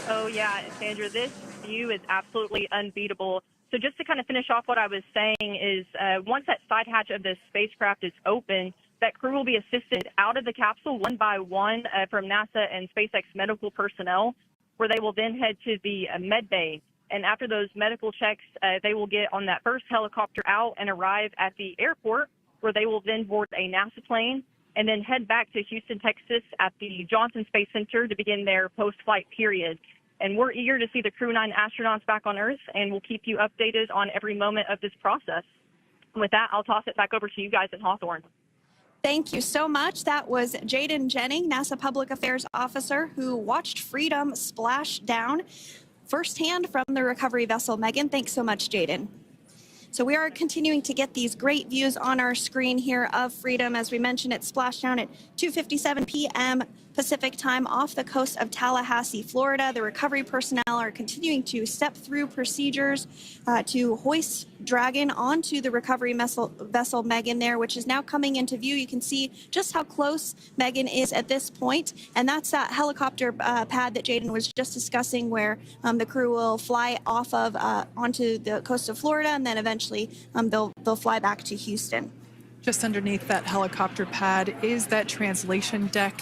Oh, yeah, Sandra, this view is absolutely unbeatable. So just to kind of finish off what I was saying is once that side hatch of the spacecraft is open, that crew will be assisted out of the capsule one by one from NASA and SpaceX medical personnel, where they will then head to the med bay. And after those medical checks, they will get on that first helicopter out and arrive at the airport, where they will then board a NASA plane and then head back to Houston, Texas at the Johnson Space Center to begin their post-flight period. And we're eager to see the Crew-9 astronauts back on Earth, and we'll keep you updated on every moment of this process. And with that, I'll toss it back over to you guys in Hawthorne.
Thank you so much. That was Jaden Jennings, NASA Public Affairs Officer, who watched Freedom splash down firsthand from the recovery vessel Megan. Thanks so much, Jaden. So we are continuing to get these great views on our screen here of Freedom. As we mentioned, it splashed down at 2:57 p.m. Pacific time off the coast of Tallahassee, Florida. The recovery personnel are continuing to step through procedures to hoist Dragon onto the recovery vessel Megan there, which is now coming into view. You can see just how close Megan is at this point, and that's that helicopter pad that Jaden was just discussing, where the crew will fly off of onto the coast of Florida, and then eventually they'll fly back to Houston.
Just underneath that helicopter pad is that translation deck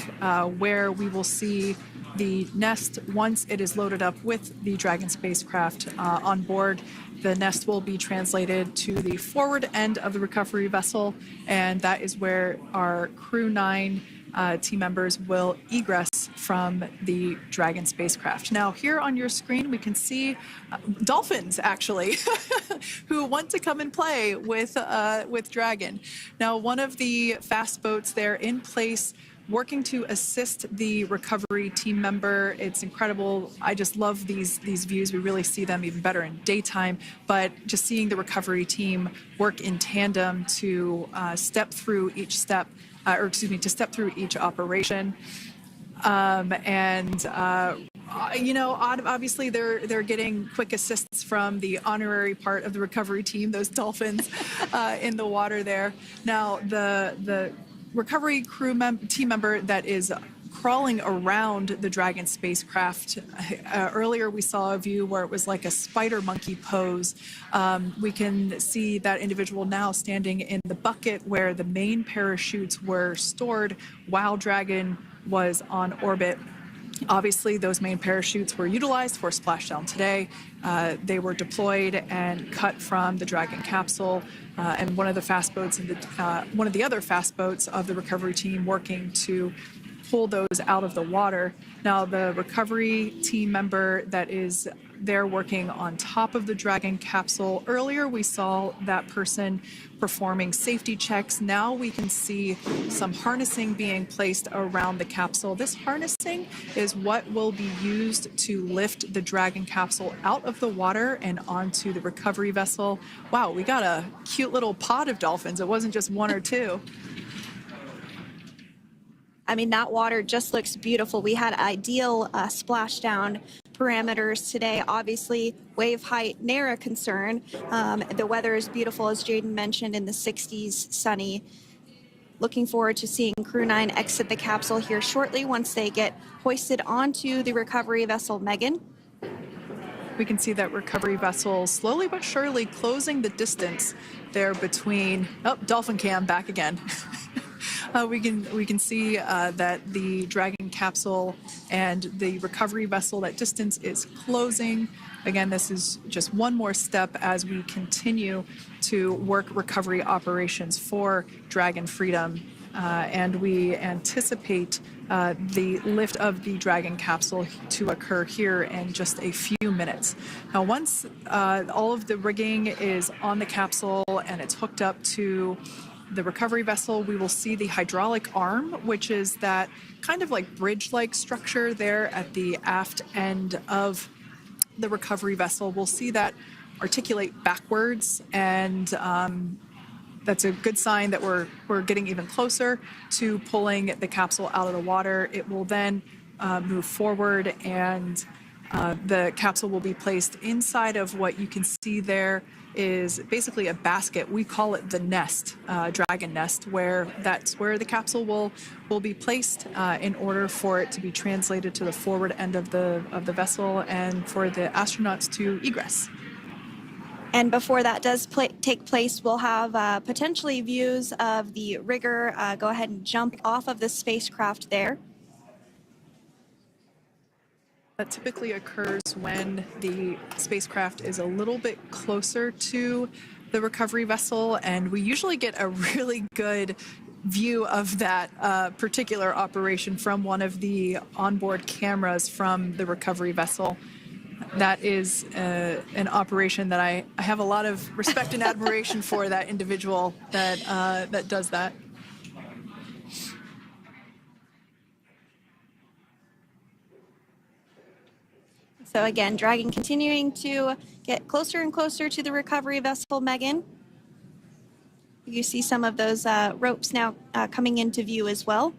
where we will see the nest once it is loaded up with the Dragon spacecraft on board. The nest will be translated to the forward end of the recovery vessel, and that is where our Crew-9 team members will egress from the Dragon spacecraft. Now, here on your screen, we can see dolphins, actually, who want to come and play with Dragon. Now, one of the fast boats there in place, working to assist the recovery team member. It's incredible. I just love these views. We really see them even better in daytime, but just seeing the recovery team work in tandem to step through each step or excuse me, to step through each operation. You know, obviously they're getting quick assists from the honorary part of the recovery team, those dolphins in the water there. Now, the recovery team member that is crawling around the Dragon spacecraft. Earlier, we saw a view where it was like a spider monkey pose. We can see that individual now standing in the bucket where the main parachutes were stored while Dragon was on orbit. Obviously, those main parachutes were utilized for splashdown today. They were deployed and cut from the Dragon capsule, and one of the fast boats and one of the other fast boats of the recovery team working to pull those out of the water. Now, the recovery team member that is there working on top of the Dragon capsule, earlier we saw that person performing safety checks. Now we can see some harnessing being placed around the capsule. This harnessing is what will be used to lift the Dragon capsule out of the water and onto the recovery vessel. Wow, we got a cute little pod of dolphins. It wasn't just one or two.
I mean, that water just looks beautiful. We had ideal splashdown parameters today. Obviously, wave height, ne'er a concern. The weather is beautiful, as Jaden mentioned, in the 60s, sunny. Looking forward to seeing Crew-9 exit the capsule here shortly once they get hoisted onto the recovery vessel Megan.
We can see that recovery vessel slowly but surely closing the distance there between, oh, dolphin cam back again. We can see that the Dragon capsule and the recovery vessel, that distance is closing. Again, this is just one more step as we continue to work recovery operations for Dragon Freedom. And we anticipate the lift of the Dragon capsule to occur here in just a few minutes. Now, once all of the rigging is on the capsule and it's hooked up to the recovery vessel, we will see the hydraulic arm, which is that kind of like bridge-like structure there at the aft end of the recovery vessel. We'll see that articulate backwards, and that's a good sign that we're getting even closer to pulling the capsule out of the water. It will then move forward, and the capsule will be placed inside of what you can see there is basically a basket. We call it the nest, Dragon nest, where that's where the capsule will be placed in order for it to be translated to the forward end of the vessel and for the astronauts to egress.
And before that does take place, we'll have potentially views of the rigger go ahead and jump off of the spacecraft there.
That typically occurs when the spacecraft is a little bit closer to the recovery vessel, and we usually get a really good view of that particular operation from one of the onboard cameras from the recovery vessel. That is an operation that I have a lot of respect and admiration for, that individual that does that.
So again, Dragon continuing to get closer and closer to the recovery vessel Megan. You see some of those ropes now coming into view as well.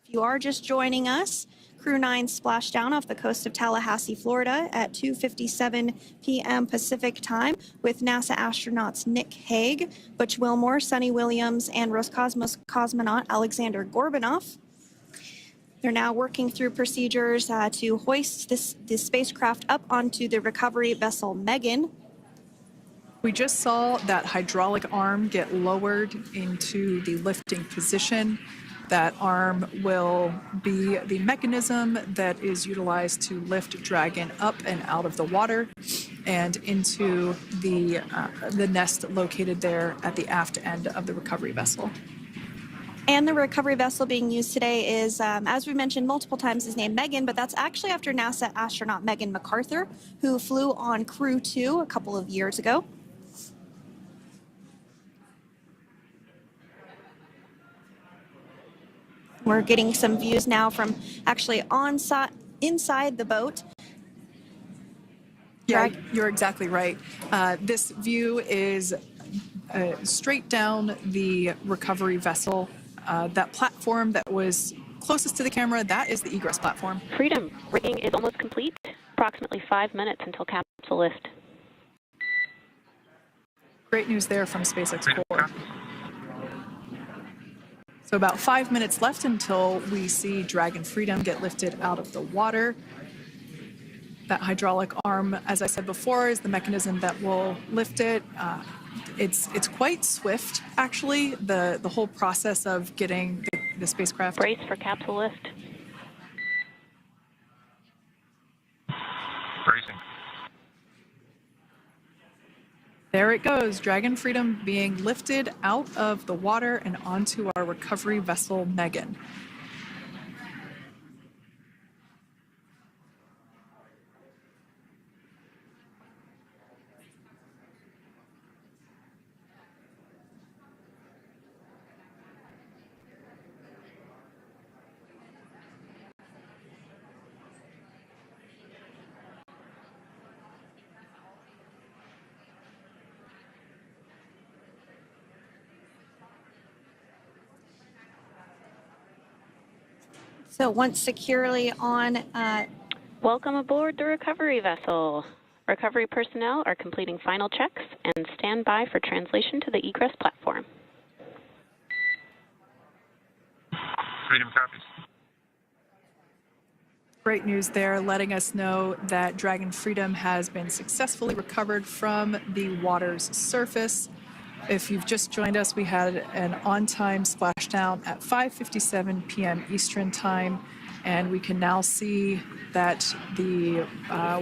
If you are just joining us, Crew-9 splashdown off the coast of Tallahassee, Florida at 2:57 p.m. Pacific time with NASA astronauts Nick Hague, Butch Wilmore, Suni Williams, and Roscosmos cosmonaut Aleksandr Gorbunov. They're now working through procedures to hoist this spacecraft up onto the recovery vessel Megan.
We just saw that hydraulic arm get lowered into the lifting position. That arm will be the mechanism that is utilized to lift Dragon up and out of the water and into the nest located there at the aft end of the recovery vessel.
And the recovery vessel being used today is, as we mentioned multiple times, is named Megan, but that's actually after NASA astronaut Megan McArthur, who flew on Crew-2 a couple of years ago. We're getting some views now from actually inside the boat.
Yeah, you're exactly right. This view is straight down the recovery vessel. That platform that was closest to the camera, that is the egress platform.
Freedom, rigging is almost complete. Approximately 5 minutes until capsule lift.
Great news there from SpaceX Core. So about 5 minutes left until we see Dragon Freedom get lifted out of the water. That hydraulic arm, as I said before, is the mechanism that will lift it. It's quite swift, actually, the whole process of getting the spacecraft.
Brace for capsule lift.
Bracing.
There it goes, Dragon Freedom being lifted out of the water and onto our recovery vessel, Megan.
So once securely on...
Welcome aboard the recovery vessel. Recovery personnel are completing final checks and stand by for translation to the egress platform.
Freedom copies.
Great news there, letting us know that Dragon Freedom has been successfully recovered from the water's surface. If you've just joined us, we had an on-time splashdown at 5:57 p.m. Eastern Time, and we can now see that the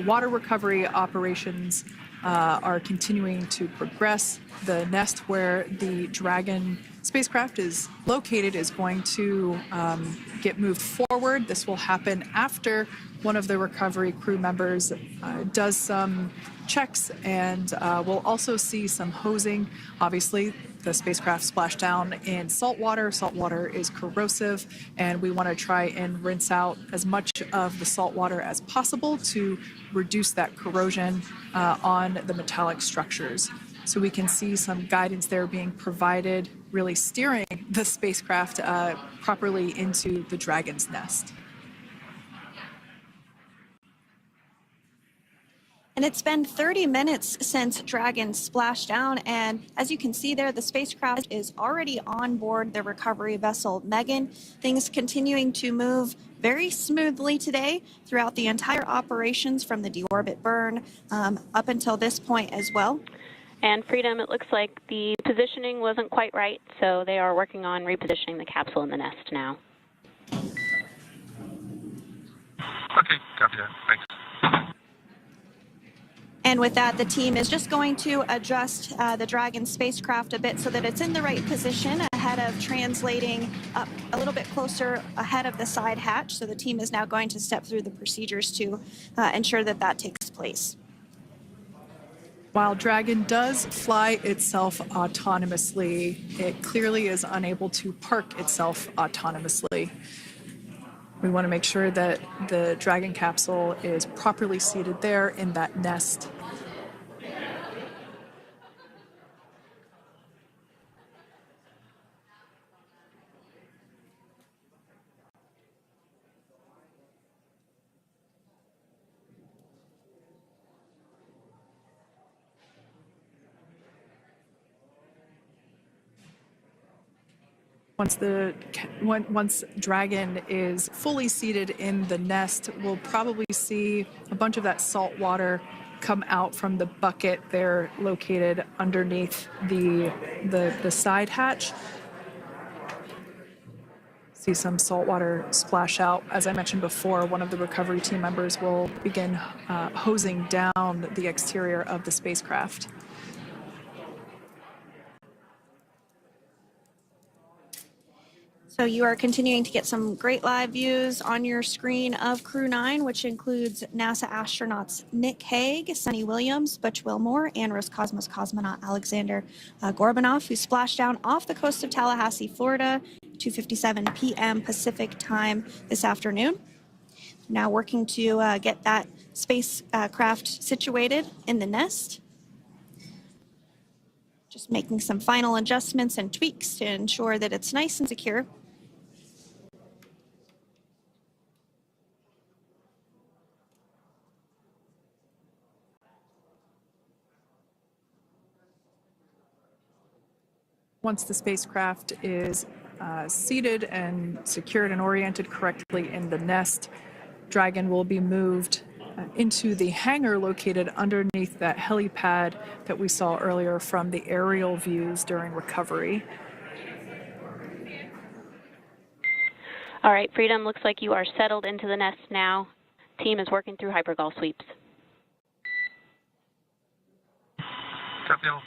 water recovery operations are continuing to progress. The nest where the Dragon spacecraft is located is going to get moved forward. This will happen after one of the recovery crew members does some checks, and we'll also see some hosing. Obviously, the spacecraft splashed down in salt water. Salt water is corrosive, and we want to try and rinse out as much of the salt water as possible to reduce that corrosion on the metallic structures. So we can see some guidance there being provided, really steering the spacecraft properly into the Dragon's nest.
And it's been 30 minutes since Dragon splashed down, and as you can see there, the spacecraft is already on board the recovery vessel Megan. Things continuing to move very smoothly today throughout the entire operations from the deorbit burn up until this point as well.
And Freedom, it looks like the positioning wasn't quite right, so they are working on repositioning the capsule in the nest now.
Okay, copy that. Thanks.
And with that, the team is just going to adjust the Dragon spacecraft a bit so that it's in the right position ahead of translating up a little bit closer ahead of the side hatch. So the team is now going to step through the procedures to ensure that that takes place.
While Dragon does fly itself autonomously, it clearly is unable to park itself autonomously. We want to make sure that the Dragon capsule is properly seated there in that nest. Once Dragon is fully seated in the nest, we'll probably see a bunch of that salt water come out from the bucket there located underneath the side hatch. See some salt water splash out. As I mentioned before, one of the recovery team members will begin hosing down the exterior of the spacecraft.
So you are continuing to get some great live views on your screen of Crew-9, which includes NASA astronauts Nick Hague, Suni Williams, Butch Wilmore, and Roscosmos cosmonaut Aleksandr Gorbunov, who splashed down off the coast of Tallahassee, Florida, 2:57 p.m. Pacific time this afternoon. Now working to get that spacecraft situated in the nest. Just making some final adjustments and tweaks to ensure that it's nice and secure.
Once the spacecraft is seated and secured and oriented correctly in the nest, Dragon will be moved into the hangar located underneath that helipad that we saw earlier from the aerial views during recovery.
All right, Freedom, looks like you are settled into the nest now. Team is working through hypergol sweeps.
Copy all.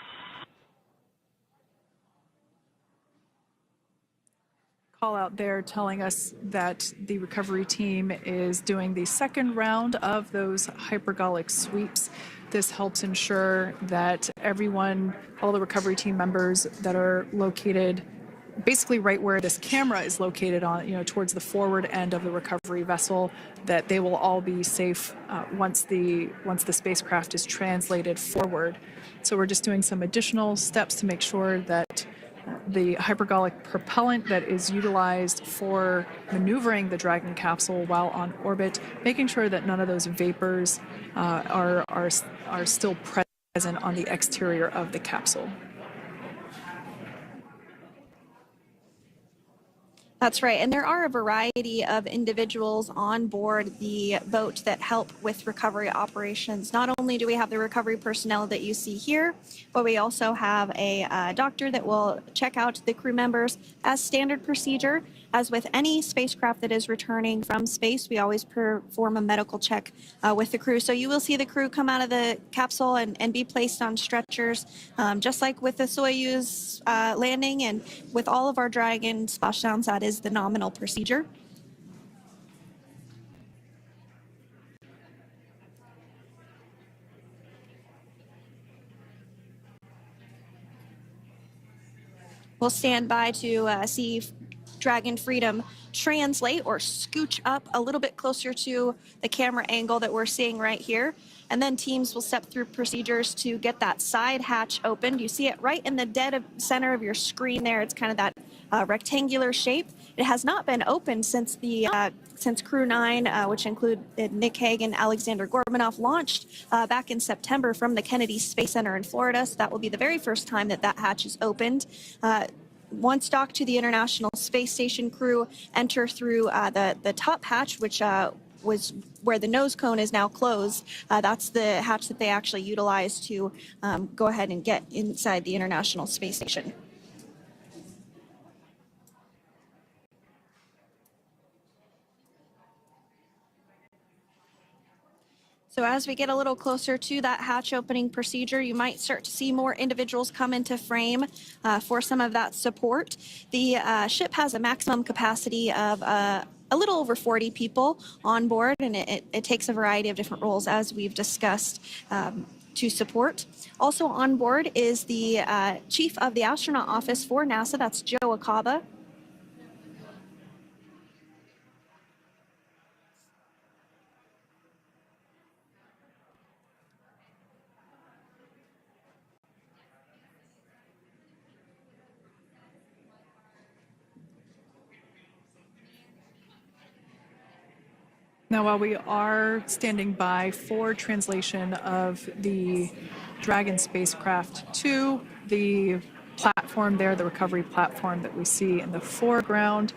Call out there telling us that the recovery team is doing the second round of those hypergolic sweeps. This helps ensure that everyone, all the recovery team members that are located basically right where this camera is located on, towards the forward end of the recovery vessel, that they will all be safe once the spacecraft is translated forward. So we're just doing some additional steps to make sure that the hypergolic propellant that is utilized for maneuvering the Dragon capsule while on orbit, making sure that none of those vapors are still present on the exterior of the capsule.
That's right, and there are a variety of individuals on board the boat that help with recovery operations. Not only do we have the recovery personnel that you see here, but we also have a doctor that will check out the crew members as standard procedure. As with any spacecraft that is returning from space, we always perform a medical check with the crew. So you will see the crew come out of the capsule and be placed on stretchers, just like with the Soyuz landing and with all of our Dragon splashdowns. That is the nominal procedure. We'll stand by to see Dragon Freedom translate or scooch up a little bit closer to the camera angle that we're seeing right here. And then teams will step through procedures to get that side hatch opened. You see it right in the dead center of your screen there. It's kind of that rectangular shape. It has not been opened since Crew-9, which included Nick Hague and Aleksandr Gorbunov, launched back in September from the Kennedy Space Center in Florida. So that will be the very first time that hatch is opened. Once docked to the International Space Station, crew enter through the top hatch, which was where the nose cone is now closed. That's the hatch that they actually utilize to go ahead and get inside the International Space Station. So as we get a little closer to that hatch opening procedure, you might start to see more individuals come into frame for some of that support. The ship has a maximum capacity of a little over 40 people on board, and it takes a variety of different roles, as we've discussed, to support. Also on board is the chief of the astronaut office for NASA, that's Joe Akaba.
Now, while we are standing by for translation of the Dragon spacecraft to the platform there, the recovery platform that we see in the foreground,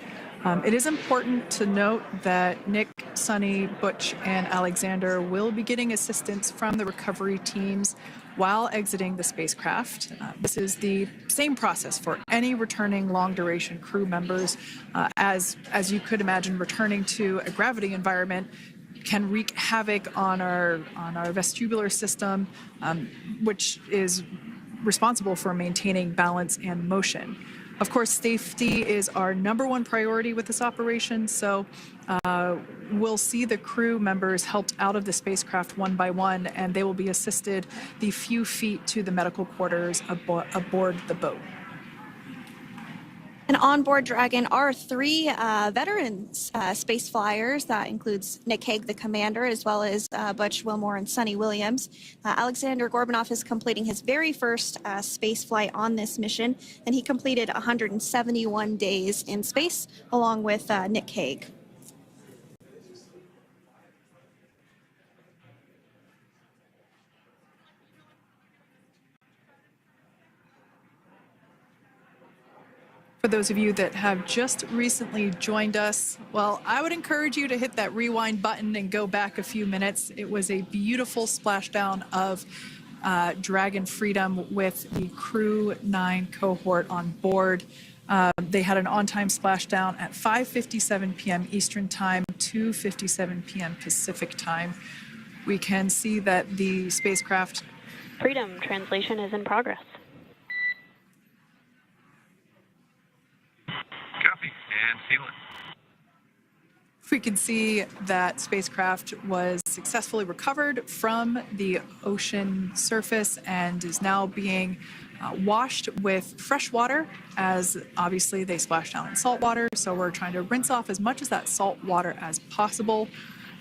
it is important to note that Nick, Suni, Butch, and Alexander will be getting assistance from the recovery teams while exiting the spacecraft. This is the same process for any returning long-duration crew members. As you could imagine, returning to a gravity environment can wreak havoc on our vestibular system, which is responsible for maintaining balance and motion. Of course, safety is our #1 priority with this operation, so we'll see the crew members helped out of the spacecraft one by one, and they will be assisted the few feet to the medical quarters aboard the boat.
And on board Dragon are three veteran space flyers. That includes Nick Hague, the commander, as well as Butch Wilmore and Suni Williams. Aleksandr Gorbunov is completing his very first space flight on this mission, and he completed 171 days in space along with Nick Hague.
For those of you that have just recently joined us, well, I would encourage you to hit that rewind button and go back a few minutes. It was a beautiful splashdown of Dragon Freedom with the Crew-9 cohort on board. They had an on-time splashdown at 5:57 p.m. Eastern Time, 2:57 p.m. Pacific Time. We can see that the spacecraft...
Freedom translation is in progress.
Copy, and seal it.
We can see that spacecraft was successfully recovered from the ocean surface and is now being washed with fresh water, as obviously they splashed down in salt water. So we're trying to rinse off as much of that salt water as possible.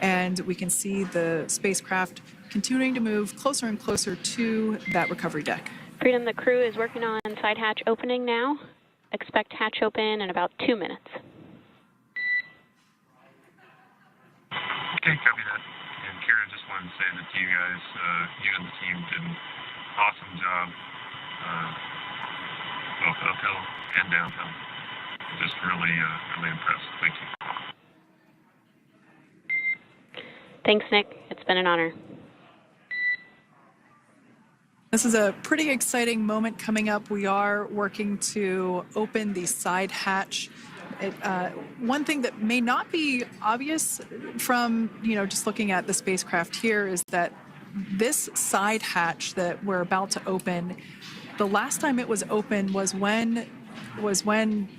And we can see the spacecraft continuing to move closer and closer to that recovery deck.
Freedom, the crew is working on side hatch opening now. Expect hatch open in about 2 minutes.
Okay, copy that. And Kira, just wanted to say that you guys, you and the team did an awesome job, both uphill and downhill. Just really, really impressed. Thank you.
Thanks, Nick. It's been an honor.
This is a pretty exciting moment coming up. We are working to open the side hatch. One thing that may not be obvious from, just looking at the spacecraft here is that this side hatch that we're about to open, the last time it was open was when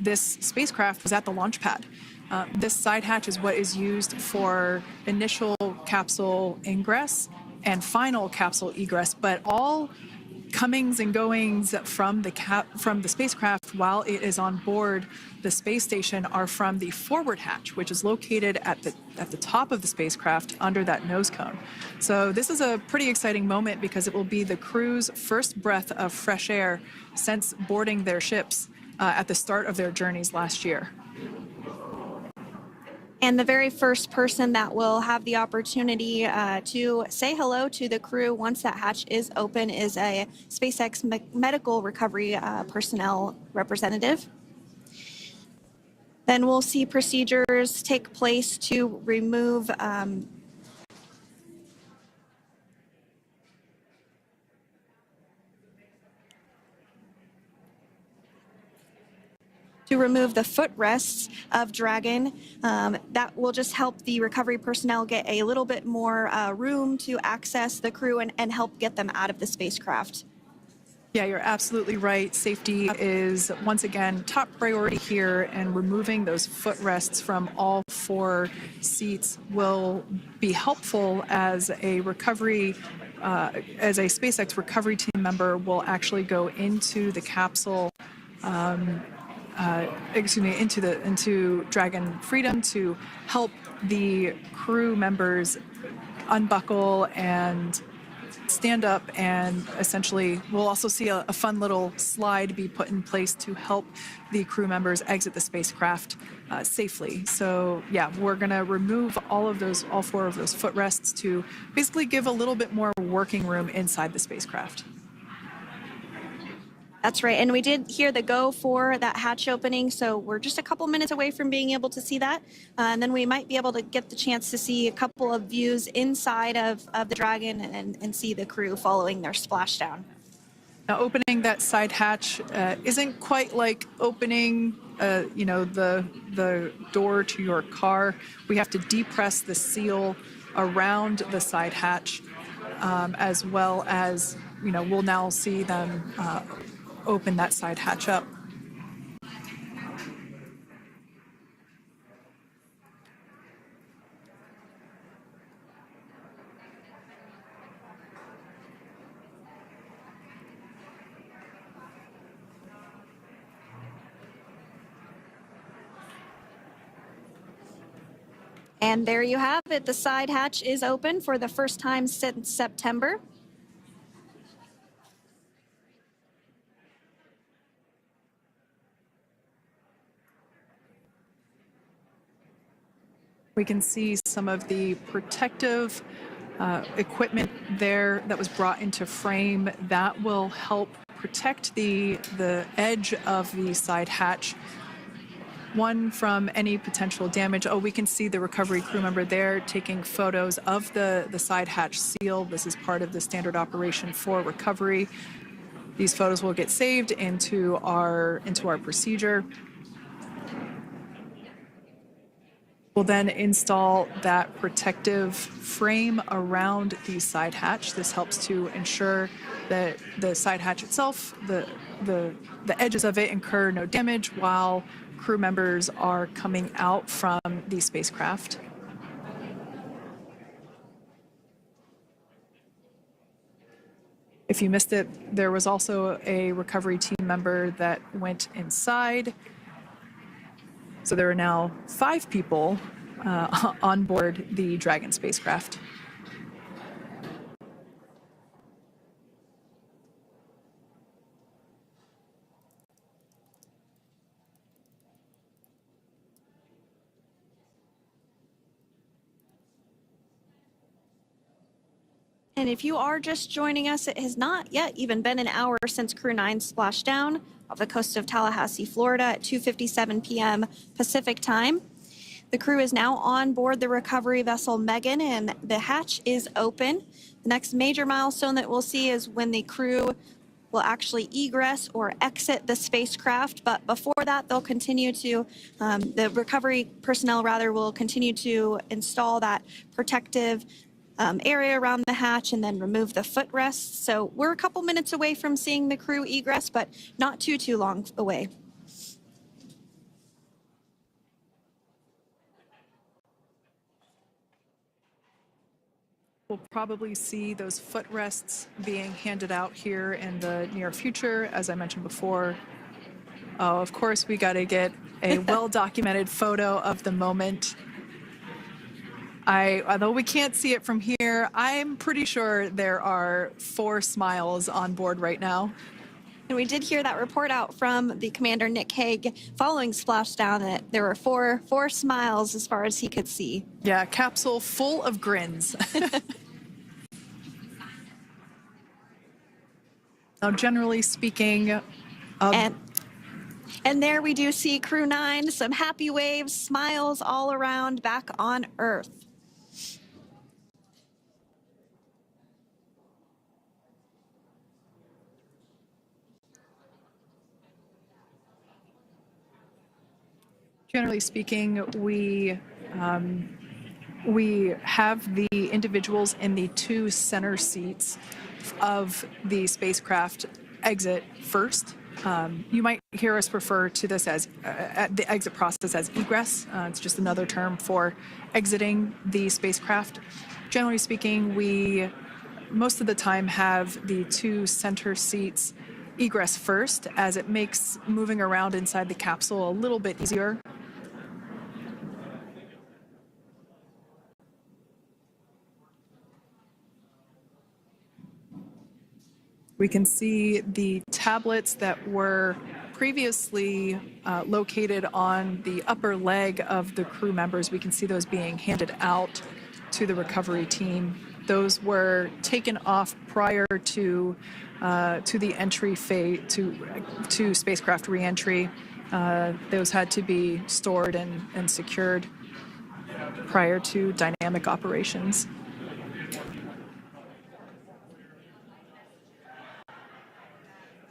this spacecraft was at the launch pad. This side hatch is what is used for initial capsule ingress and final capsule egress, but all comings and goings from the spacecraft while it is on board the space station are from the forward hatch, which is located at the top of the spacecraft under that nose cone. So this is a pretty exciting moment because it will be the crew's first breath of fresh air since boarding their ships at the start of their journeys last year.
And the very first person that will have the opportunity to say hello to the crew once that hatch is open is a SpaceX medical recovery personnel representative. Then we'll see procedures take place to remove the footrests of Dragon. That will just help the recovery personnel get a little bit more room to access the crew and help get them out of the spacecraft.
Yeah, you're absolutely right. Safety is, once again, top priority here, and removing those footrests from all 4 seats will be helpful as a recovery, as a SpaceX recovery team member will actually go into the capsule, into Dragon Freedom to help the crew members unbuckle and stand up, and essentially we'll also see a fun little slide be put in place to help the crew members exit the spacecraft safely. So yeah, we're going to remove all 4 of those footrests to basically give a little bit more working room inside the spacecraft.
That's right, and we did hear the go for that hatch opening, so we're just a couple minutes away from being able to see that, and then we might be able to get the chance to see a couple of views inside of the Dragon and see the crew following their splashdown.
Now, opening that side hatch isn't quite like opening, the door to your car. We have to depress the seal around the side hatch, as well as, we'll now see them open that side hatch up.
And there you have it. The side hatch is open for the first time since September.
We can see some of the protective equipment there that was brought into frame that will help protect the edge of the side hatch. One, from any potential damage. Oh, we can see the recovery crew member there taking photos of the side hatch seal. This is part of the standard operation for recovery. These photos will get saved into our procedure. We'll then install that protective frame around the side hatch. This helps to ensure that the side hatch itself, the edges of it, incur no damage while crew members are coming out from the spacecraft. If you missed it, there was also a recovery team member that went inside. So there are now 5 people on board the Dragon spacecraft.
And if you are just joining us, it has not yet even been an hour since Crew-9 splashed down off the coast of Tallahassee, Florida at 2:57 p.m. Pacific time. The crew is now on board the recovery vessel Megan, and the hatch is open. The next major milestone that we'll see is when the crew will actually egress or exit the spacecraft. But before that, they'll continue to, the recovery personnel rather, will continue to install that protective area around the hatch and then remove the footrests. So we're a couple minutes away from seeing the crew egress, but not too long away.
We'll probably see those footrests being handed out here in the near future, as I mentioned before. Oh, of course, we got to get a well-documented photo of the moment. Although we can't see it from here, I'm pretty sure there are 4 smiles on board right now.
And we did hear that report out from the commander, Nick Hague, following Splashdown, that there were four smiles as far as he could see.
Yeah, capsule full of grins. Now, generally speaking,
and there we do see Crew-9, some happy waves, smiles all around back on Earth.
generally speaking, we have the individuals in the 2 center seats of the spacecraft exit first. You might hear us refer to this as the exit process as egress. It's just another term for exiting the spacecraft. Generally speaking, we most of the time have the 2 center seats egress first, as it makes moving around inside the capsule a little bit easier. We can see the tablets that were previously located on the upper leg of the crew members. We can see those being handed out to the recovery team. Those were taken off prior to the entry phase, to spacecraft reentry. Those had to be stored and secured prior to dynamic operations.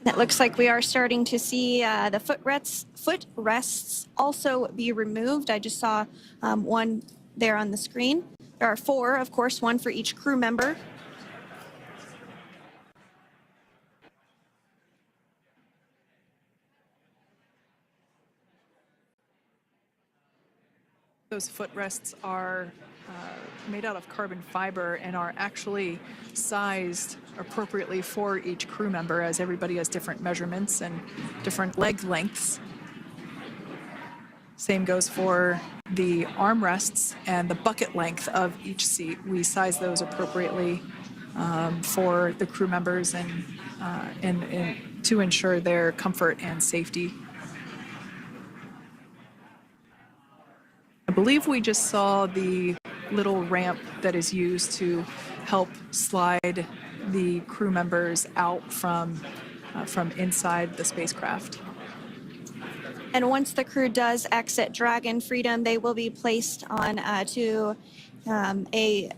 It looks like we are starting to see the footrests also be removed. I just saw one there on the screen. There are 4, of course, 1 for each crew member.
Those footrests are made out of carbon fiber and are actually sized appropriately for each crew member, as everybody has different measurements and different leg lengths. Same goes for the armrests and the bucket length of each seat. We size those appropriately for the crew members and to ensure their comfort and safety. I believe we just saw the little ramp that is used to help slide the crew members out from inside the spacecraft.
And once the crew does exit Dragon Freedom, they will be placed on to a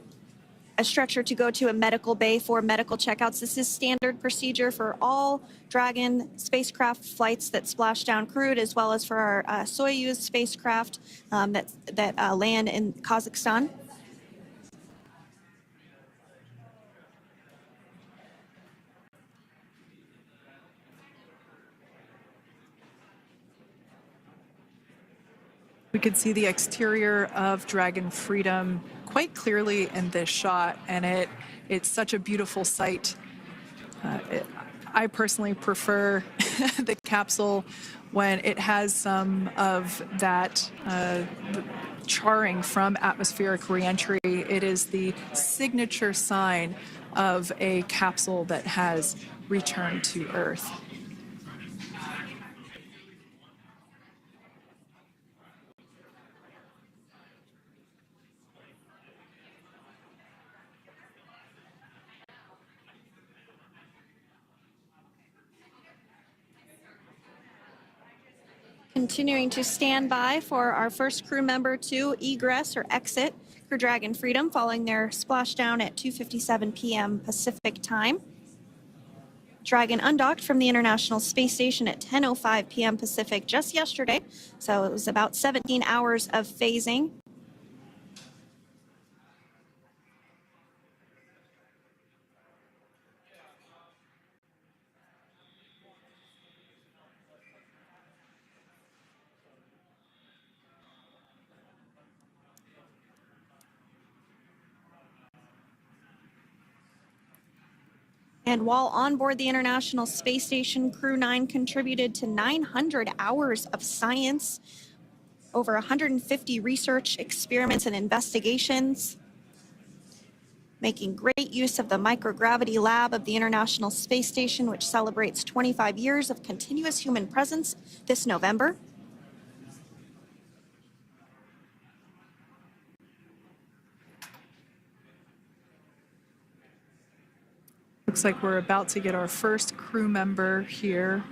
stretcher to go to a medical bay for medical checkouts. This is standard procedure for all Dragon spacecraft flights that Splashdown crewed, as well as for our Soyuz spacecraft that land in Kazakhstan.
We could see the exterior of Dragon Freedom quite clearly in this shot, and it's such a beautiful sight. I personally prefer the capsule when it has some of that charring from atmospheric reentry. It is the signature sign of a capsule that has returned to Earth.
Continuing to stand by for our first crew member to egress or exit Crew Dragon Freedom following their splashdown at 2:57 p.m. Pacific time. Dragon undocked from the International Space Station at 10:05 p.m. Pacific just yesterday, so it was about 17 hours of phasing. And while on board the International Space Station, Crew-9 contributed to 900 hours of science, over 150 research experiments and investigations, making great use of the microgravity lab of the International Space Station, which celebrates 25 years of continuous human presence this November.
Looks like we're about to get our first crew member here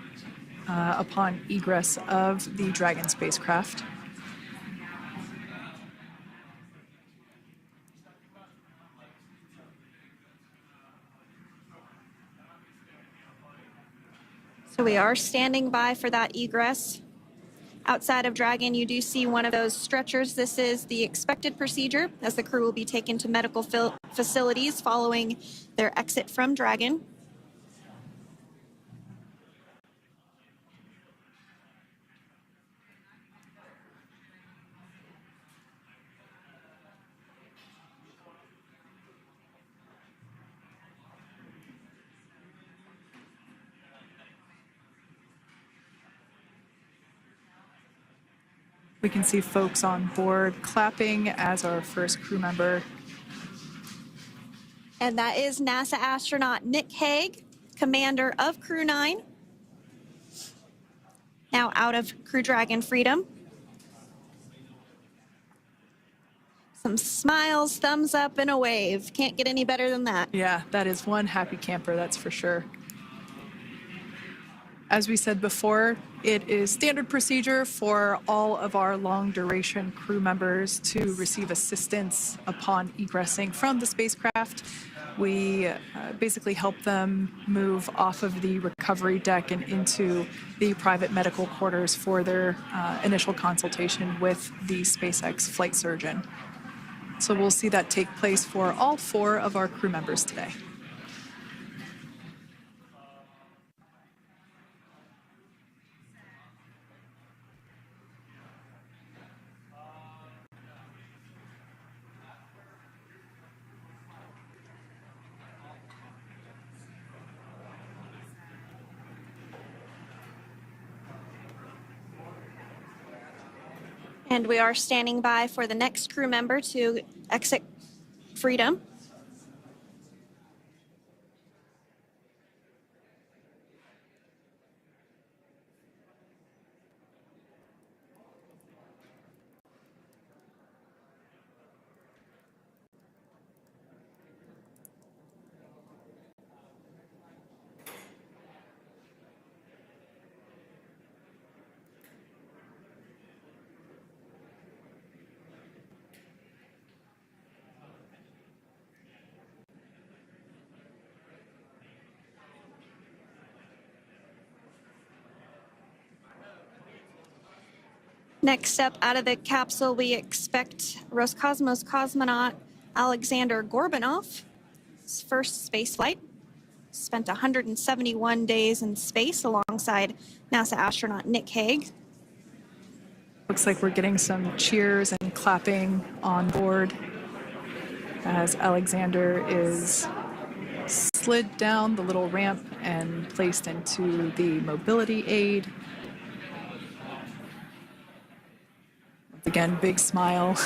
upon egress of the Dragon spacecraft.
So we are standing by for that egress. Outside of Dragon, you do see one of those stretchers. This is the expected procedure as the crew will be taken to medical facilities following their exit from Dragon.
We can see folks on board clapping as our first crew member.
And that is NASA astronaut Nick Hague, commander of Crew-9, now out of Crew Dragon Freedom. Some smiles, thumbs up, and a wave. Can't get any better than that.
Yeah, that is one happy camper, that's for sure. As we said before, it is standard procedure for all of our long-duration crew members to receive assistance upon egressing from the spacecraft. We basically help them move off of the recovery deck and into the private medical quarters for their initial consultation with the SpaceX flight surgeon. So we'll see that take place for all 4 of our crew members today.
And we are standing by for the next crew member to exit Freedom. Next up out of the capsule, we expect Roscosmos cosmonaut Aleksandr Gorbunov. His first space flight. Spent 171 days in space alongside NASA astronaut Nick Hague.
Looks like we're getting some cheers and clapping on board as Alexander is slid down the little ramp and placed into the mobility aid. Once again, big smile.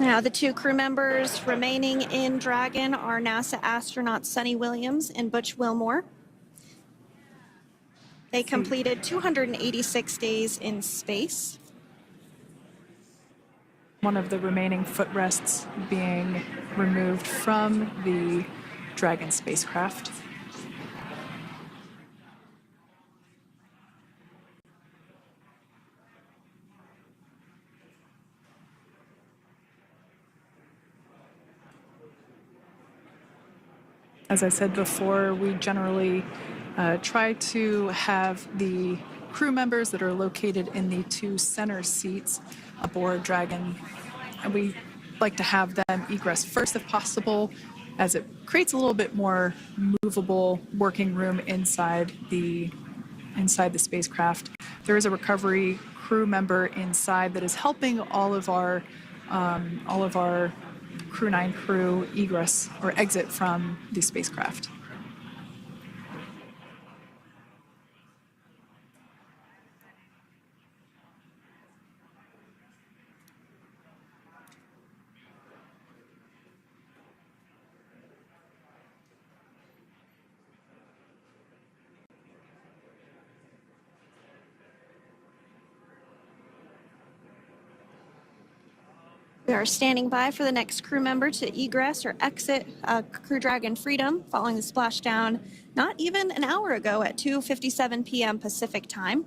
Now, the two crew members remaining in Dragon are NASA astronauts Suni Williams and Butch Wilmore. They completed 286 days in space.
One of the remaining footrests being removed from the Dragon spacecraft. As I said before, we generally try to have the crew members that are located in the two center seats aboard Dragon, and we like to have them egress first if possible, as it creates a little bit more movable working room inside the spacecraft. There is a recovery crew member inside that is helping all of our Crew-9 crew egress or exit from the spacecraft.
We are standing by for the next crew member to egress or exit Crew Dragon Freedom following the splashdown not even an hour ago at 2:57 p.m. Pacific time.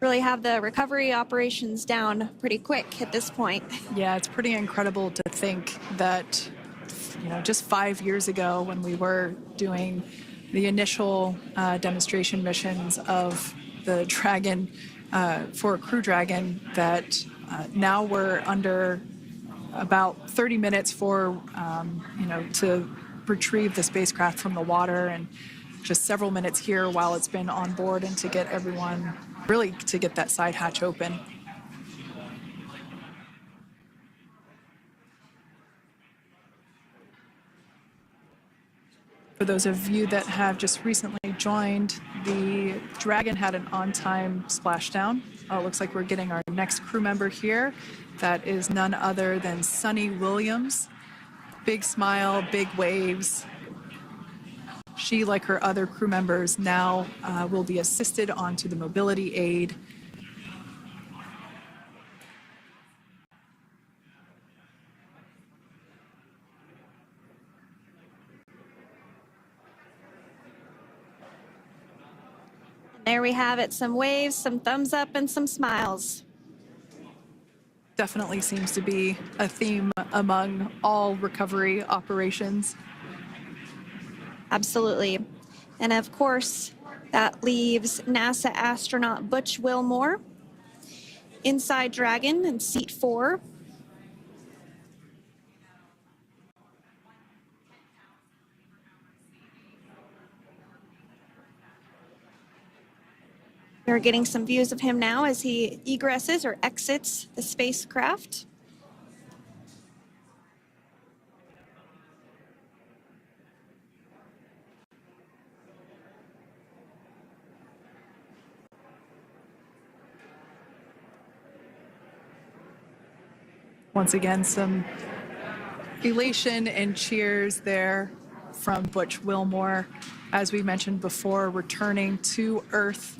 Really have the recovery operations down pretty quick at this point.
Yeah, it's pretty incredible to think that, just 5 years ago when we were doing the initial demonstration missions of the Dragon for Crew Dragon, that now we're under about 30 minutes for, to retrieve the spacecraft from the water, and just several minutes here while it's been on board, and to get everyone, really to get that side hatch open. For those of you that have just recently joined, the Dragon had an on-time splashdown. It looks like we're getting our next crew member here. That is none other than Suni Williams. Big smile, big waves. She, like her other crew members, now will be assisted onto the mobility aid.
There we have it, some waves, some thumbs up, and some smiles.
Definitely seems to be a theme among all recovery operations.
Absolutely. And of course, that leaves NASA astronaut Butch Wilmore inside Dragon in seat 4. We're getting some views of him now as he egresses or exits the spacecraft.
Once again, some elation and cheers there from Butch Wilmore. As we mentioned before, returning to Earth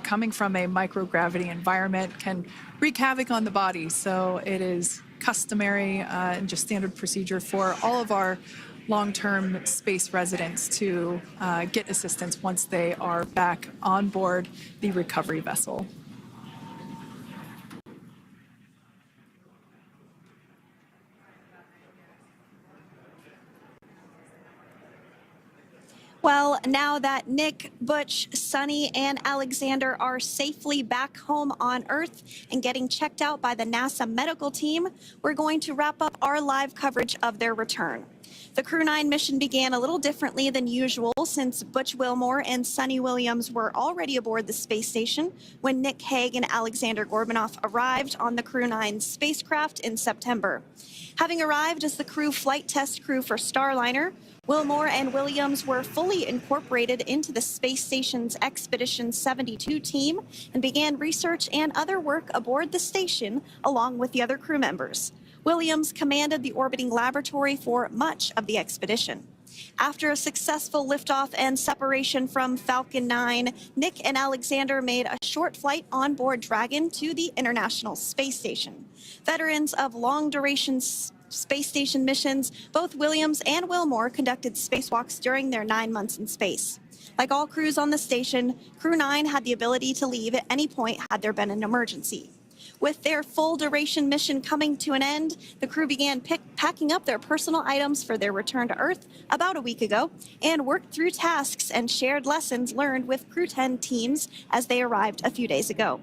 coming from a microgravity environment can wreak havoc on the body. So it is customary and just standard procedure for all of our long-term space residents to get assistance once they are back on board the recovery vessel.
Well, now that Nick, Butch, Suni, and Alexander are safely back home on Earth and getting checked out by the NASA medical team, we're going to wrap up our live coverage of their return. The Crew-9 mission began a little differently than usual since Butch Wilmore and Suni Williams were already aboard the space station when Nick Hague and Aleksandr Gorbunov arrived on the Crew-9 spacecraft in September. Having arrived as the crew flight test crew for Starliner, Wilmore and Williams were fully incorporated into the space station's Expedition 72 team and began research and other work aboard the station along with the other crew members. Williams commanded the orbiting laboratory for much of the expedition. After a successful liftoff and separation from Falcon 9, Nick and Alexander made a short flight on board Dragon to the International Space Station. Veterans of long-duration space station missions, both Williams and Wilmore conducted spacewalks during their 9 months in space. Like all crews on the station, Crew-9 had the ability to leave at any point had there been an emergency. With their full-duration mission coming to an end, the crew began packing up their personal items for their return to Earth about a week ago and worked through tasks and shared lessons learned with Crew-10 teams as they arrived a few days ago.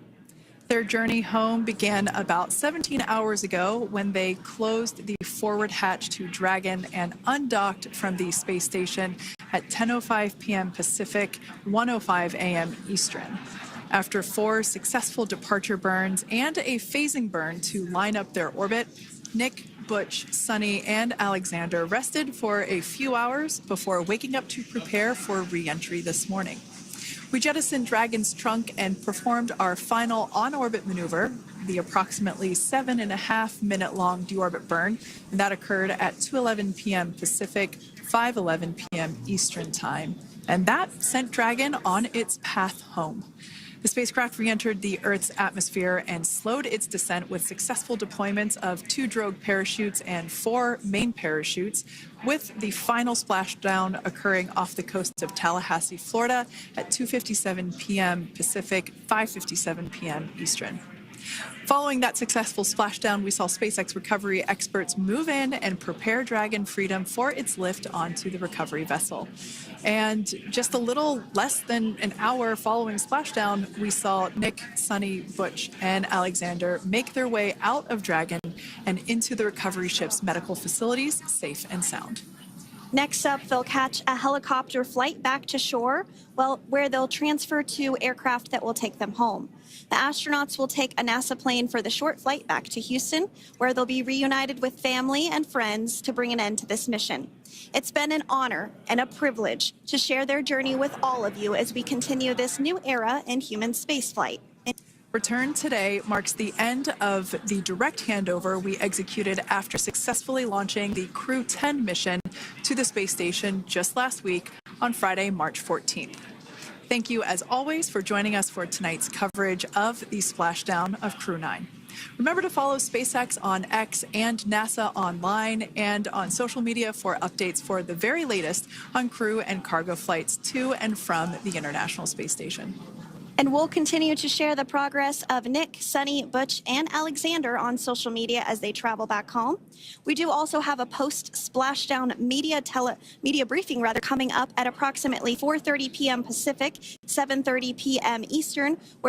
Their journey home began about 17 hours ago when they closed the forward hatch to Dragon and undocked from the space station at 10:05 p.m. Pacific, 1:05 a.m. Eastern. After 4 successful departure burns and a phasing burn to line up their orbit, Nick, Butch, Suni, and Alexander rested for a few hours before waking up to prepare for re-entry this morning. We jettisoned Dragon's trunk and performed our final on-orbit maneuver, the approximately 7.5-minute-long deorbit burn, and that occurred at 2:11 p.m. Pacific, 5:11 p.m. Eastern Time. And that sent Dragon on its path home. The spacecraft re-entered the Earth's atmosphere and slowed its descent with successful deployments of 2 drogue parachutes and 4 main parachutes, with the final splashdown occurring off the coast of Tallahassee, Florida at 2:57 p.m. Pacific, 5:57 p.m. Eastern. Following that successful splashdown, we saw SpaceX recovery experts move in and prepare Dragon Freedom for its lift onto the recovery vessel. And just a little less than an hour following splashdown, we saw Nick, Suni, Butch, and Alexander make their way out of Dragon and into the recovery ship's medical facilities, safe and sound.
Next up, they'll catch a helicopter flight back to shore, where they'll transfer to aircraft that will take them home. The astronauts will take a NASA plane for the short flight back to Houston, where they'll be reunited with family and friends to bring an end to this mission. It's been an honor and a privilege to share their journey with all of you as we continue this new era in human spaceflight.
Return today marks the end of the direct handover we executed after successfully launching the Crew-10 mission to the space station just last week on Friday, March 14th. Thank you, as always, for joining us for tonight's coverage of the splashdown of Crew-9. Remember to follow SpaceX on X and NASA online and on social media for updates for the very latest on crew and cargo flights to and from the International Space Station.
And we'll continue to share the progress of Nick, Suni, Butch, and Alexander on social media as they travel back home. We do also have a post-splashdown media briefing coming up at approximately 4:30 p.m. Pacific, 7:30 p.m. Eastern, where